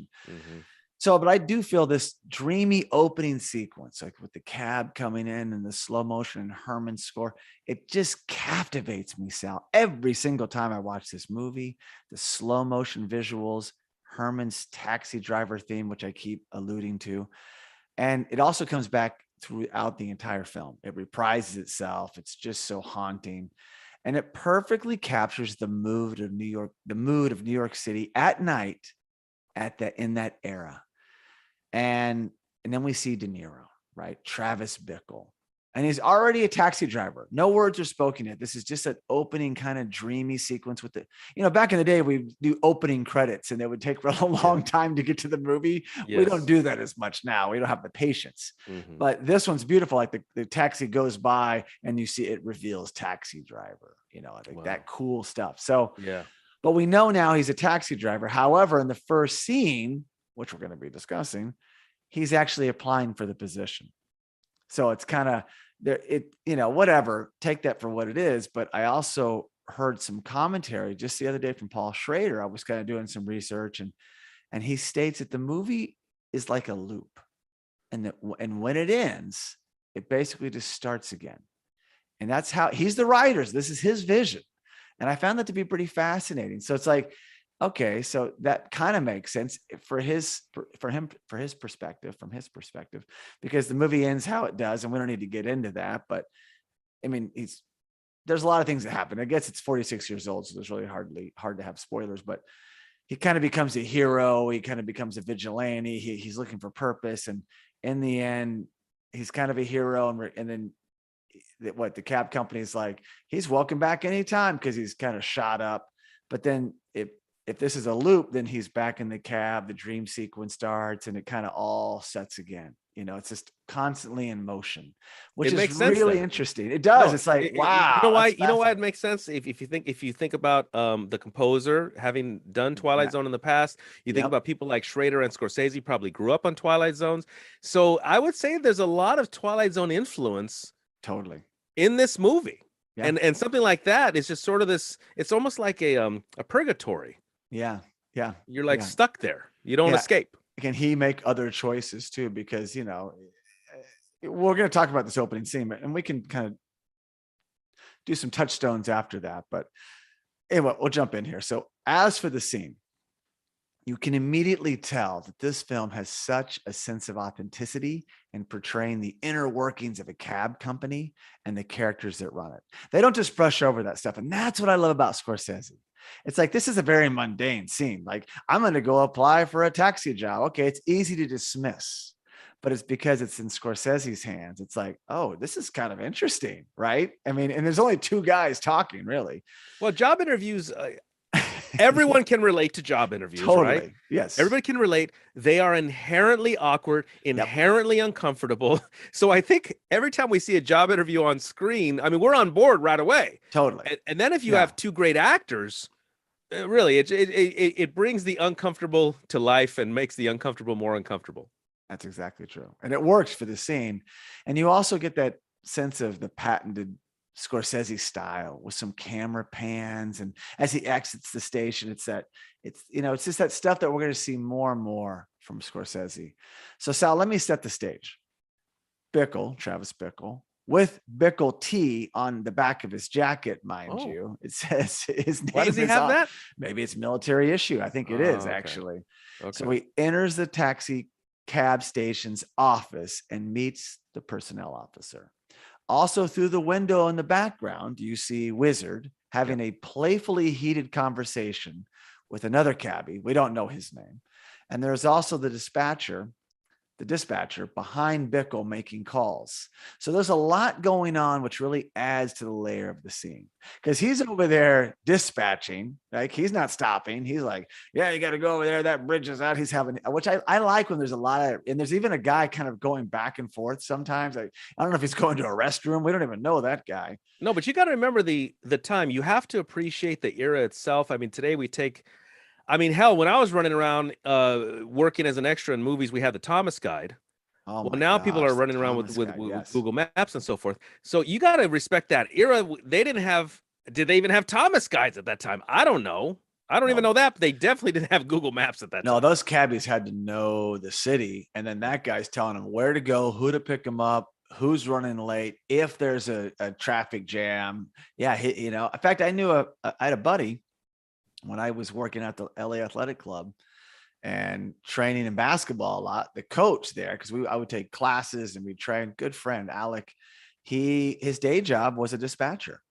So, but I do feel this dreamy opening sequence, like with the cab coming in and the slow motion and Herrmann's score, it just captivates me, Sal. Every single time I watch this movie, the slow motion visuals, Herrmann's taxi driver theme, which I keep alluding to. And it also comes back throughout the entire film. It reprises itself. It's just so haunting. And it perfectly captures the mood of New York City at night in that era. And then we see De Niro, right? Travis Bickle. And he's already a taxi driver. No words are spoken yet. This is just an opening kind of dreamy sequence with back in the day, we do opening credits and it would take a long time to get to the movie. Yes. We don't do that as much now. We don't have the patience. But this one's beautiful. Like the taxi goes by and you see it reveals taxi driver, I think that cool stuff. So, but we know now he's a taxi driver. However, in the first scene, which we're going to be discussing, he's actually applying for the position. So it's kind of whatever, take that for what it is. But I also heard some commentary just the other day from Paul Schrader. I was kind of doing some research and he states that the movie is like a loop and when it ends, it basically just starts again. And that's how he's the writer. This is his vision. And I found that to be pretty fascinating. So it's like, okay, so that kind of makes sense from his perspective, because the movie ends how it does, and we don't need to get into that. But I mean, there's a lot of things that happen. I guess it's 46 years old, so there's really hard to have spoilers. But he kind of becomes a hero. He kind of becomes a vigilante. He's looking for purpose, and in the end, he's kind of a hero. And then the cab company is like, he's welcome back anytime because he's kind of shot up. But then if this is a loop, then he's back in the cab, the dream sequence starts, and it kind of all sets again. It's just constantly in motion, which is really interesting. It does. It's like, wow.
You know why it makes sense? If you think about the composer having done Twilight Zone in the past, you think about people like Schrader and Scorsese probably grew up on Twilight Zones. So I would say there's a lot of Twilight Zone influence
totally
in this movie. Yeah. And something like that is just sort of this, it's almost like a purgatory.
Yeah.
You're like stuck there. You don't escape.
Can he make other choices too? Because, we're going to talk about this opening scene, and we can kind of do some touchstones after that. But anyway, we'll jump in here. So as for the scene, you can immediately tell that this film has such a sense of authenticity in portraying the inner workings of a cab company and the characters that run it. They don't just brush over that stuff. And that's what I love about Scorsese. It's like, this is a very mundane scene. Like, I'm going to go apply for a taxi job. Okay, it's easy to dismiss, but it's because it's in Scorsese's hands. It's like, oh, this is kind of interesting, right? I mean, and there's only two guys talking, really.
Well, job interviews, everyone can relate to job interviews,
totally.
Right?
Yes.
Everybody can relate. They are inherently awkward, inherently uncomfortable. So I think every time we see a job interview on screen, I mean, we're on board right away.
Totally.
And then if you have two great actors, really, it brings the uncomfortable to life and makes the uncomfortable more uncomfortable.
That's exactly true. And it works for the scene. And you also get that sense of the patented Scorsese style with some camera pans, and as he exits the station, it's just that stuff that we're going to see more and more from Scorsese. So Sal, let me set the stage. Travis Bickle, with Bickle T on the back of his jacket, mind you. It says his name.
Why does he have that?
Maybe it's military issue. I think it is actually. Okay. So he enters the taxi cab station's office and meets the personnel officer. Also, through the window in the background, you see Wizard having a playfully heated conversation with another cabbie. We don't know his name. And there's also the dispatcher the dispatcher, behind Bickle making calls. So there's a lot going on, which really adds to the layer of the scene, because he's over there dispatching, like he's not stopping. He's like, yeah, you got to go over there. That bridge is out. He's having, which I like when there's a lot of, and there's even a guy kind of going back and forth sometimes. I don't know if he's going to a restroom. We don't even know that guy.
No, but you got to remember the time. You have to appreciate the era itself. I mean, today we take, I mean, hell, when I was running around working as an extra in movies, we had the Thomas Guide.
Oh
well, now people are running around with
yes.
Google Maps and so forth. So you got to respect that era. They didn't have, did they even have Thomas Guides at that time? I don't know. I don't even know that, but they definitely didn't have Google Maps at that time.
No, those cabbies had to know the city. And then that guy's telling them where to go, who to pick them up, who's running late, if there's a traffic jam. Yeah, you know, in fact, I knew I had a buddy when I was working at the LA Athletic Club and training in basketball a lot, the coach there, because I would take classes and we train. Good friend Alec, his day job was a dispatcher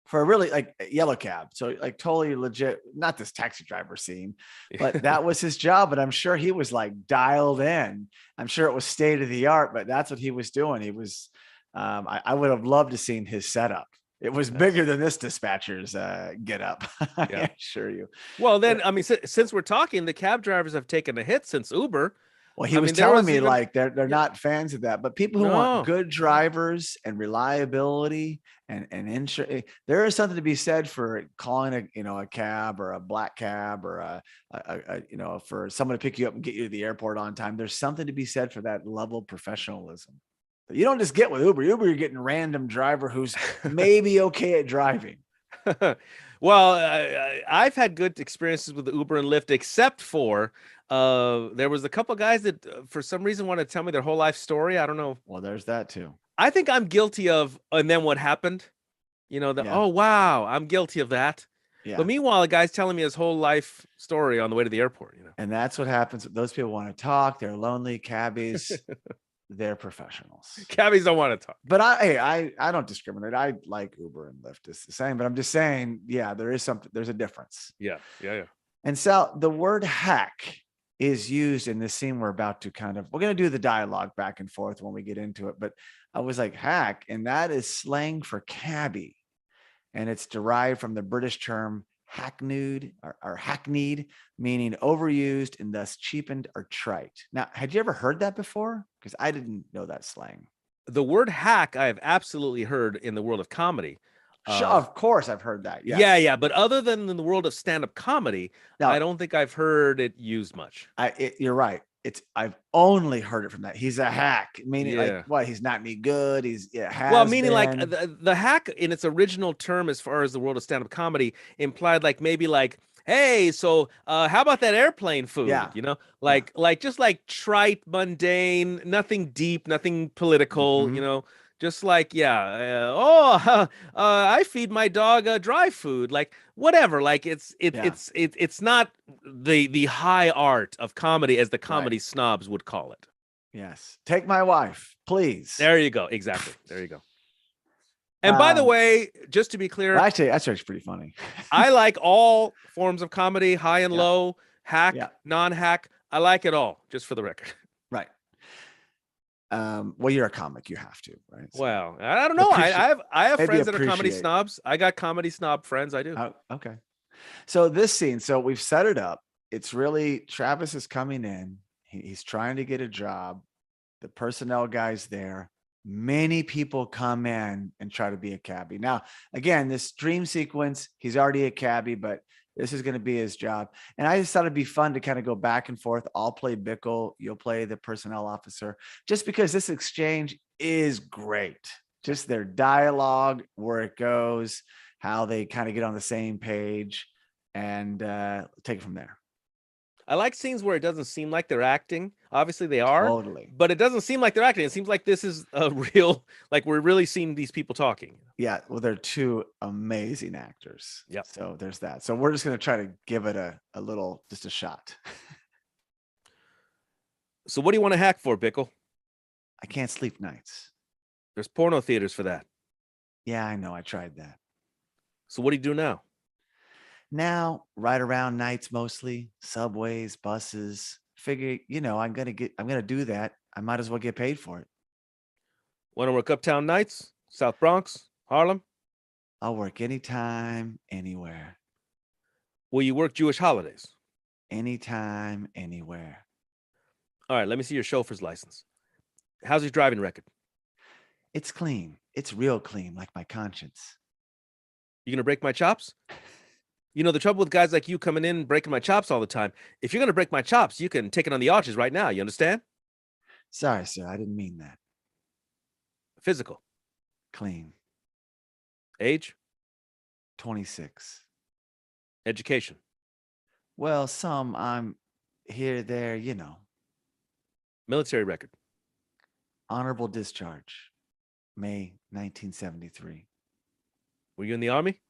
for a really like yellow cab. So like totally legit, not this taxi driver scene, but that was his job. But I'm sure he was like dialed in. I'm sure it was state of the art, but that's what he was doing. He was, I would have loved to seen his setup. It was bigger than this dispatcher's get up.
Yeah.
I assure you.
Well, then, I mean, since we're talking, the cab drivers have taken a hit since Uber.
Well, he was telling me like they're not fans of that, but people who want good drivers and reliability and insurance, there is something to be said for calling a cab or a black cab or a for someone to pick you up and get you to the airport on time. There's something to be said for that level of professionalism. You don't just get with Uber. You're getting random driver who's maybe okay at driving.
Well, I've had good experiences with the Uber and Lyft, except for there was a couple of guys that for some reason wanted to tell me their whole life story. I don't know.
Well, there's that too.
I think I'm guilty of, and then what happened? Oh, wow, I'm guilty of that. Yeah. But meanwhile, the guy's telling me his whole life story on the way to the airport.
And that's what happens. Those people want to talk. They're lonely cabbies. They're professionals.
Cabbies don't want to talk.
But I don't discriminate. I like Uber and Lyft. It's the same. But I'm just saying, yeah, there's a difference.
Yeah.
And so the word hack is used in this scene we're about to we're going to do the dialogue back and forth when we get into it. But I was like, hack, and that is slang for cabbie. And it's derived from the British term hackneyed or hackneyed, meaning overused and thus cheapened or trite. Now, had you ever heard that before? Because I didn't know that slang.
The word hack I have absolutely heard in the world of comedy.
Of course I've heard that. Yes.
Yeah. But other than in the world of stand-up comedy, now, I don't think I've heard it used much.
You're right. I've only heard it from that. He's a hack, meaning like what? He's not any good.
Meaning like the hack in its original term, as far as the world of stand-up comedy, implied like maybe like, hey, so how about that airplane food?
Yeah.
Like just like trite, mundane, nothing deep, nothing political.
Mm-hmm.
Just like, I feed my dog dry food, like whatever. Like it's not the high art of comedy as the comedy snobs would call it.
Yes. Take my wife, please.
There you go. Exactly. There you go. And by the way, just to be clear,
actually, that's pretty funny.
I like all forms of comedy, high and low, hack, non-hack. I like it all, just for the record.
Right. Well, you're a comic, you have to, right?
So well, I don't know. I have friends that are comedy snobs. I got comedy snob friends. I do.
Okay. So this scene, so we've set it up. It's really Travis is coming in. He's trying to get a job. The personnel guy's there. Many people come in and try to be a cabbie. Now, again, this dream sequence, he's already a cabbie, but this is going to be his job. And I just thought it'd be fun to kind of go back and forth. I'll play Bickle. You'll play the personnel officer, just because this exchange is great. Just their dialogue, where it goes, how they kind of get on the same page, and take it from there.
I like scenes where it doesn't seem like they're acting. Obviously they are,
totally,
but it doesn't seem like they're acting. It seems like this is a real, like we're really seeing these people talking.
Yeah. Well, they're two amazing actors.
Yeah.
So there's that. So we're just going to try to give it a shot.
So what do you want to hack for, Bickle?
I can't sleep nights.
There's porno theaters for that. Yeah,
I know. I tried that.
So what do you do now?
Now, right around nights, mostly subways, buses. Figure, I'm going to do that I might as well get paid for it.
Want to work Uptown Nights, South Bronx, Harlem?
I'll work anytime, anywhere.
Will you work Jewish holidays?
Anytime, anywhere.
All right, let me see your chauffeur's license. How's your driving record?
It's clean. It's real clean, like my conscience.
You gonna break my chops? You know, the trouble with guys like you coming in and breaking my chops all the time, if you're gonna break my chops, you can take it on the arches right now. You understand?
Sorry, sir. I didn't mean that.
Physical.
Clean.
Age?
26.
Education.
Well, some I'm here, there, you know.
Military record.
Honorable discharge. May 1973.
Were you in the Army?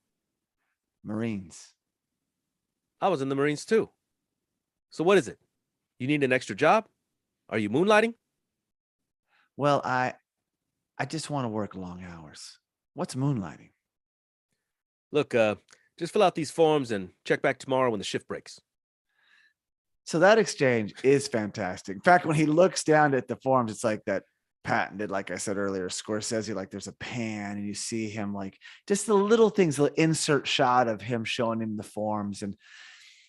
Marines.
I was in the Marines too. So what is it? You need an extra job? Are you moonlighting?
Well, I just want to work long hours. What's moonlighting?
Look, just fill out these forms and check back tomorrow when the shift breaks.
So that exchange is fantastic. In fact, when he looks down at the forms, it's like that patented, like I said earlier, Scorsese, like there's a pan and you see him like just the little things, the insert shot of him showing him the forms. And,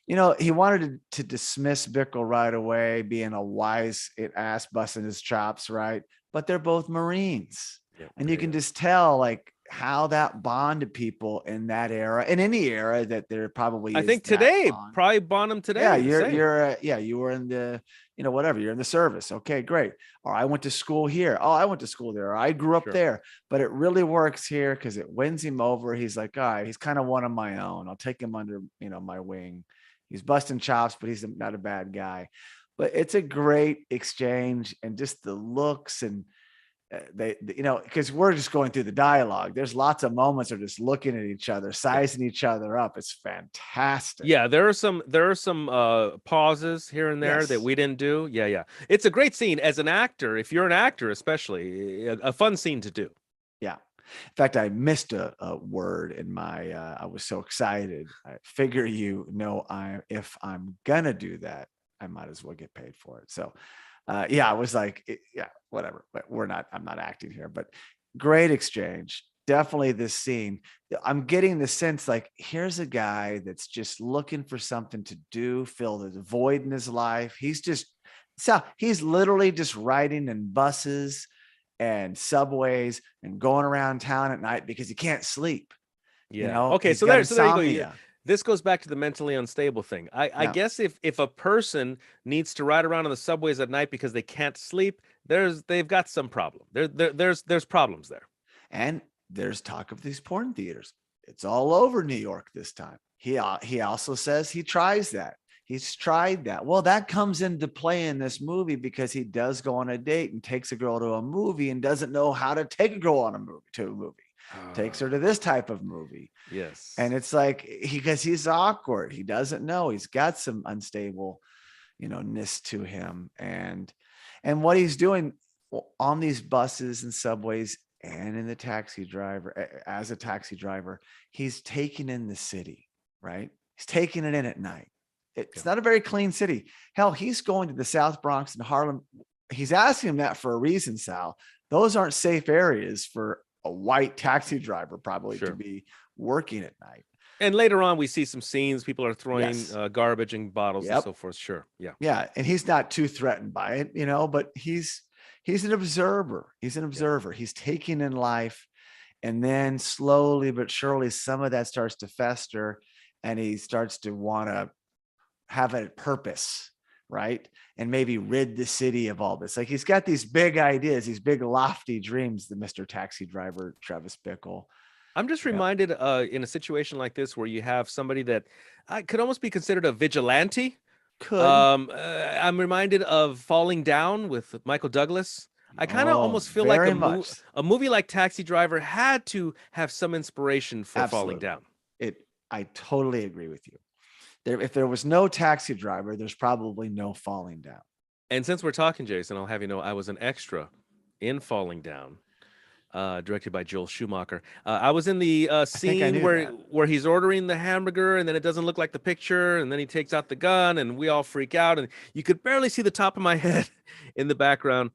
you know, he wanted to dismiss Bickle right away, being a wise ass busting his chops, right? But they're both Marines. And you can just tell like how that bonded people in that era, in any era that there probably
I
is.
think today, probably bond them today.
Yeah, you were in the, you know, whatever, you're in the service. Okay, great. Or I went to school here. Oh, I went to school there. Or I grew up there. But it really works here because it wins him over. He's like, all right, he's kind of one of my own. I'll take him under, you know, my wing. He's busting chops, but he's not a bad guy. But it's a great exchange, and just the looks, and they, you know, because we're just going through the dialogue. There's lots of moments of just looking at each other, sizing each other up. It's fantastic.
Yeah, there are some pauses here and there that we didn't do. Yeah. It's a great scene as an actor. If you're an actor, especially a fun scene to do.
Yeah. In fact, I missed a word in my, I was so excited. I figure, you know, if I'm gonna do that, I might as well get paid for it. So yeah, I was like, yeah, whatever, but I'm not acting here, but great exchange. Definitely this scene. I'm getting the sense like, here's a guy that's just looking for something to do, fill the void in his life. He's literally just riding in buses and subways and going around town at night because he can't sleep.
Yeah.
You know?
Okay. So there you go. This goes back to the mentally unstable thing. I guess if a person needs to ride around on the subways at night because they can't sleep, they've got some problem. There's problems there.
And there's talk of these porn theaters. It's all over New York this time. He also says he tries that. He's tried that. Well, that comes into play in this movie because he does go on a date and takes a girl to a movie and doesn't know how to take a girl on a movie. Takes her to this type of movie.
Yes.
And it's like, because he's awkward. He doesn't know. He's got some unstable, you know, ness to him. And what he's doing on these buses and subways and in the taxi driver, as a taxi driver, he's taking in the city, right? He's taking it in at night. It's not a very clean city. Hell, he's going to the South Bronx and Harlem. He's asking him that for a reason, Sal. Those aren't safe areas for a white taxi driver probably to be working at night.
And later on, we see some scenes. People are throwing garbage and bottles and so forth. Sure. Yeah.
Yeah. And he's not too threatened by it, you know, but he's an observer. He's an observer. He's taking in life. And then slowly but surely, some of that starts to fester and he starts to want to have a purpose, right? And maybe rid the city of all this. Like he's got these big ideas, these big lofty dreams, the Mr. Taxi Driver, Travis Bickle.
I'm just reminded in a situation like this where you have somebody that could almost be considered a vigilante. I'm reminded of Falling Down with Michael Douglas. I kind of almost feel like a movie like Taxi Driver had to have some inspiration for Falling Down.
I totally agree with you. If there was no Taxi Driver, there's probably no Falling Down.
And since we're talking, Jason, I'll have you know I was an extra in Falling Down. directed by Joel Schumacher. I was in the scene where he's ordering the hamburger, and then it doesn't look like the picture, and then he takes out the gun, and we all freak out, and you could barely see the top of my head in the background,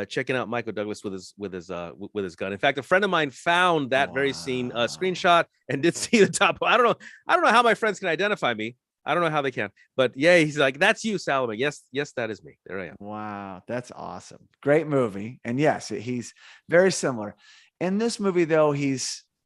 checking out Michael Douglas with his gun. In fact, a friend of mine found that very scene screenshot and did see the top. I don't know how my friends can identify me. I don't know how they can, but yeah, he's like, "That's you, Salome." Yes, that is me. There I am.
Wow, that's awesome. Great movie. And yes, he's very similar. In this movie, though,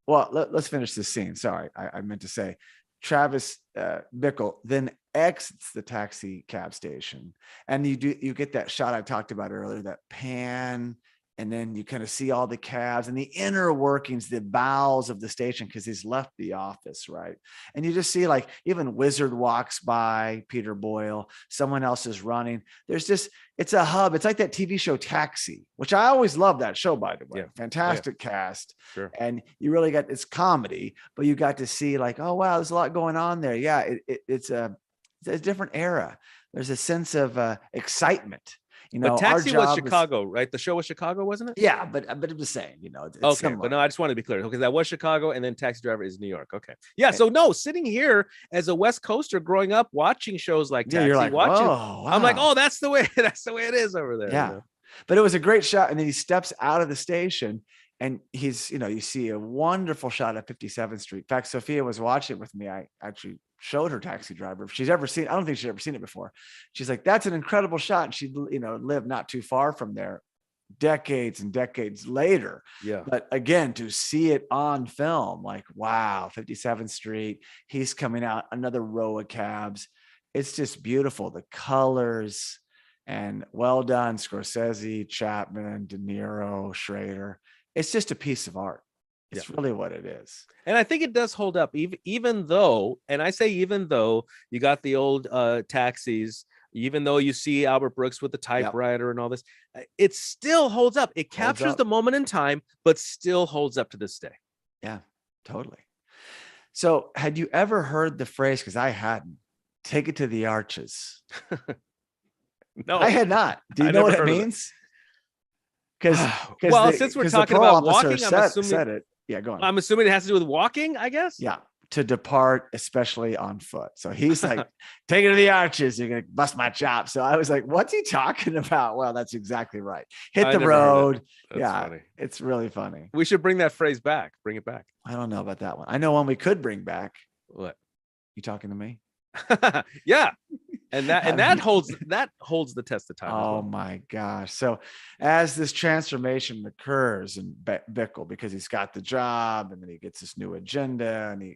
let's finish this scene. Sorry, I meant to say Travis Bickle then exits the taxi cab station, and you get that shot I talked about earlier, that pan. And then you kind of see all the cabs and the inner workings, the bowels of the station, because he's left the office, right? And you just see, like, even Wizard walks by, Peter Boyle, someone else is running. It's a hub. It's like that TV show Taxi, which I always love that show, by the way. Yeah. Fantastic cast. Sure. And you really it's comedy, but you got to see, like, oh, wow, there's a lot going on there. Yeah, it's a different era. There's a sense of excitement.
But Taxi was Chicago, right? The show was Chicago, wasn't it?
Yeah, but I'm just saying, it's
okay.
similar.
But no, I just wanted to be clear, because that was Chicago, and then Taxi Driver is New York. Okay, yeah. So no, sitting here as a West Coaster, growing up watching shows like Taxi,
you're like, wow.
I'm like, oh, that's the way it is over there.
Yeah, but it was a great shot, and then he steps out of the station, and he's, you see a wonderful shot of 57th Street. In fact, Sophia was watching it with me. I actually showed her Taxi Driver. If she's ever seen, I don't think she's ever seen it before. She's like, that's an incredible shot. And she, lived not too far from there, decades and decades later.
Yeah.
But again, to see it on film, like, wow, 57th Street, he's coming out, another row of cabs. It's just beautiful. The colors, and well done, Scorsese, Chapman, De Niro, Schrader. It's just a piece of art. It's really what it is.
And I think it does hold up, even though, and I say even though, you got the old taxis, even though you see Albert Brooks with the typewriter and all this, it still holds up. It captures the moment in time, but still holds up to this day.
Yeah, totally. So had you ever heard the phrase, because I hadn't, take it to the arches?
No,
I had not. Do you know what it means? Because
since we're talking about walking, I'm assuming
said it. Yeah, go on.
I'm assuming it has to do with walking, I guess.
Yeah, to depart, especially on foot. So he's like, take it to the arches, you're gonna bust my chops. So I was like, what's he talking about? Well, that's exactly right. Hit the road. Yeah, funny. It's really funny.
We should bring that phrase back. Bring it back.
I don't know about that one. I know one we could bring back.
What?
You talking to me?
Yeah. And that holds the test of time.
Oh my gosh. So as this transformation occurs in Bickle, because he's got the job, and then he gets this new agenda, and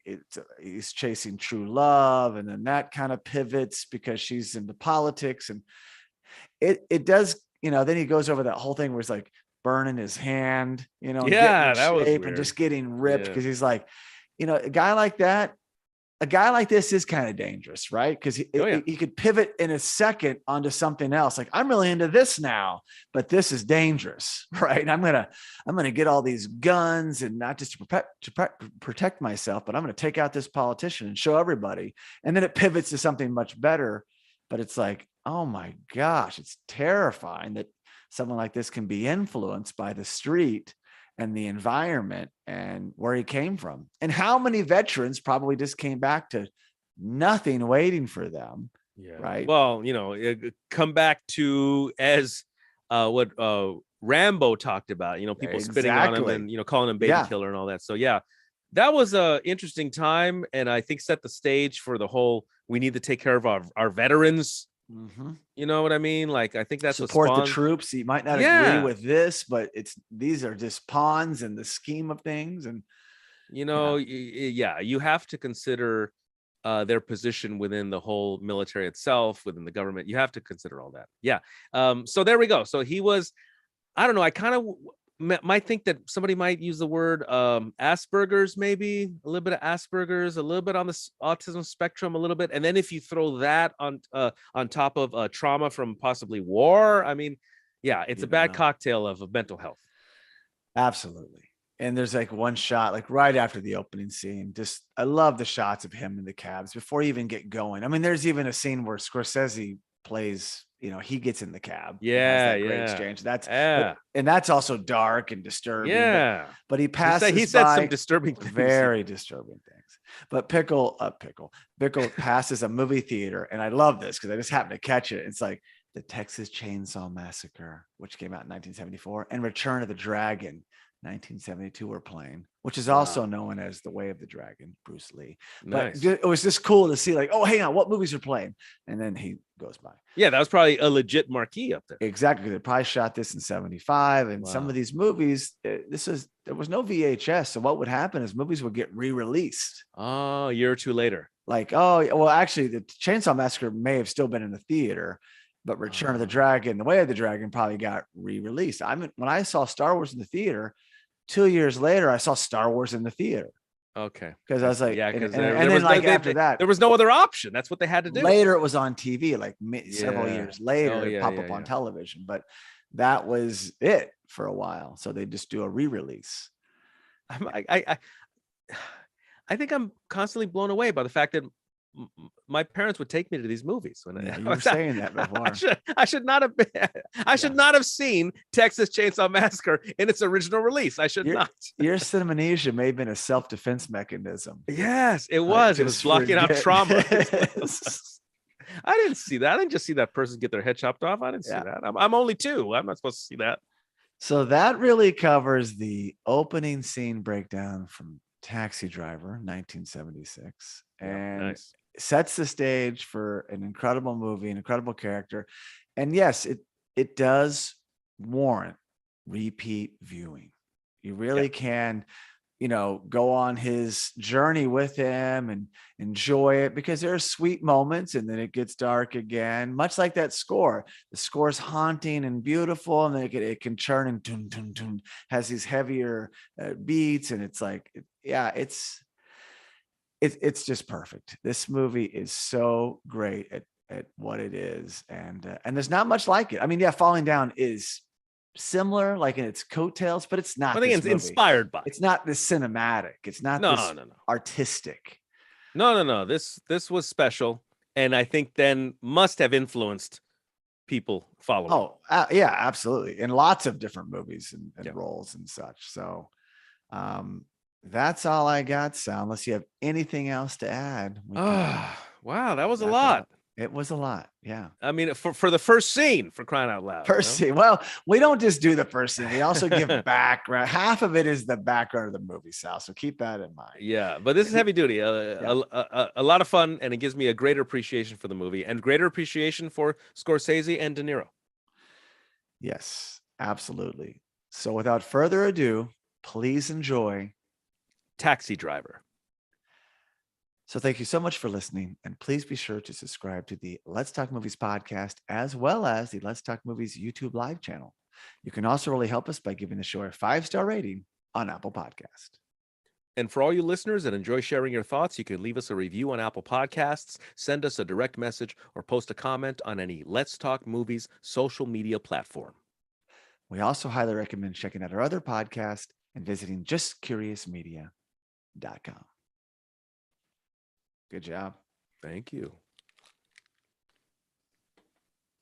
he's chasing true love, and then that kind of pivots because she's into politics, and it does, then he goes over that whole thing where he's like burning his hand,
yeah, that was weird.
And just getting ripped, because he's like, a guy like this is kind of dangerous, right? Because he could pivot in a second onto something else. Like, I'm really into this now, but this is dangerous, right? And I'm gonna get all these guns, and not just to protect myself, but I'm gonna take out this politician and show everybody. And then it pivots to something much better. But it's like, oh my gosh, it's terrifying that someone like this can be influenced by the street and the environment and where he came from. And how many veterans probably just came back to nothing waiting for them. Yeah. Right.
Well, come back to as what Rambo talked about, people spitting on him and, calling him baby killer and all that. So yeah, that was a interesting time. And I think set the stage for the whole, we need to take care of our veterans.
Mm-hmm.
You know what I mean? Like, I think that's
support the troops. You might not agree with this, but these are just pawns in the scheme of things. And
you have to consider their position within the whole military itself, within the government. You have to consider all that. Yeah. So there we go. So he was, I don't know, I kind of might think that somebody might use the word Asperger's, maybe a little bit of Asperger's, a little bit on the autism spectrum, a little bit. And then if you throw that on top of trauma from possibly war, I mean, yeah, it's a bad cocktail of mental health.
Absolutely. And there's like one shot, like right after the opening scene, I love the shots of him in the cabs before you even get going. I mean, there's even a scene where Scorsese plays, he gets in the cab.
Yeah,
that great
yeah.
exchange. That's
Yeah.
and that's also dark and disturbing.
Yeah.
But he passes
He said
by
some disturbing things.
very disturbing things. But Pickle passes a movie theater, and I love this because I just happened to catch it. It's like the Texas Chainsaw Massacre, which came out in 1974, and Return of the Dragon, 1972, were playing, which is also known as The Way of the Dragon, Bruce Lee.
Nice.
But it was just cool to see, like, oh, hang on, what movies are playing? And then he goes by.
Yeah, that was probably a legit marquee up there.
Exactly. They probably shot this in 75. And some of these movies, there was no VHS. So what would happen is movies would get re-released.
Oh, a year or two later.
Like, oh, well, actually, the Chainsaw Massacre may have still been in the theater, but Return of the Dragon, The Way of the Dragon probably got re-released. When I saw Star Wars in the theater, 2 years later, I saw Star Wars in the theater.
Okay.
Because I was like,
yeah,
because
after that, there was no other option. That's what they had to do.
Later, it was on TV, like several years later, pop up on television. But that was it for a while. So they just do a re-release.
I think I'm constantly blown away by the fact that my parents would take me to these movies. When
you were saying that before.
I should not have been. I should not have seen Texas Chainsaw Massacre in its original release. I should not.
Your cinemamnesia may have been a self-defense mechanism.
Yes, it was. It was blocking out trauma. I didn't see that. I didn't just see that person get their head chopped off. I didn't see that. I'm only 2. I'm not supposed to see that.
So that really covers the opening scene breakdown from Taxi Driver, 1976, and sets the stage for an incredible movie, an incredible character. And yes, it does warrant repeat viewing. You really can, go on his journey with him and enjoy it, because there are sweet moments and then it gets dark again, much like that score. The score's haunting and beautiful, and then it can churn and dun, dun, dun, has these heavier beats, and it's like, it's just perfect. This movie is so great at what it is, and there's not much like it. I mean, Falling Down is similar, like in its coattails, but it's not.
I think it's inspired by.
It's not this cinematic. It's not this artistic.
No. This was special, and I think then must have influenced people following.
Oh, yeah, absolutely, in lots of different movies and roles and such. So, that's all I got, Sal. Unless you have anything else to add.
Wow, that was a lot.
It was a lot. Yeah.
I mean, for the first scene, for crying out loud.
First scene. Well, we don't just do the first scene. We also give background. Half of it is the background of the movie, Sal. So keep that in mind.
Yeah, but this is heavy duty. A lot of fun, and it gives me a greater appreciation for the movie and greater appreciation for Scorsese and De Niro.
Yes, absolutely. So without further ado, please enjoy
Taxi Driver.
So thank you so much for listening, and please be sure to subscribe to the Let's Talk Movies podcast, as well as the Let's Talk Movies YouTube live channel. You can also really help us by giving the show a 5-star rating on Apple Podcast.
And for all you listeners that enjoy sharing your thoughts, you can leave us a review on Apple Podcasts, send us a direct message, or post a comment on any Let's Talk Movies social media platform.
We also highly recommend checking out our other podcast and visiting justcuriousmedia.com. Good job.
Thank you.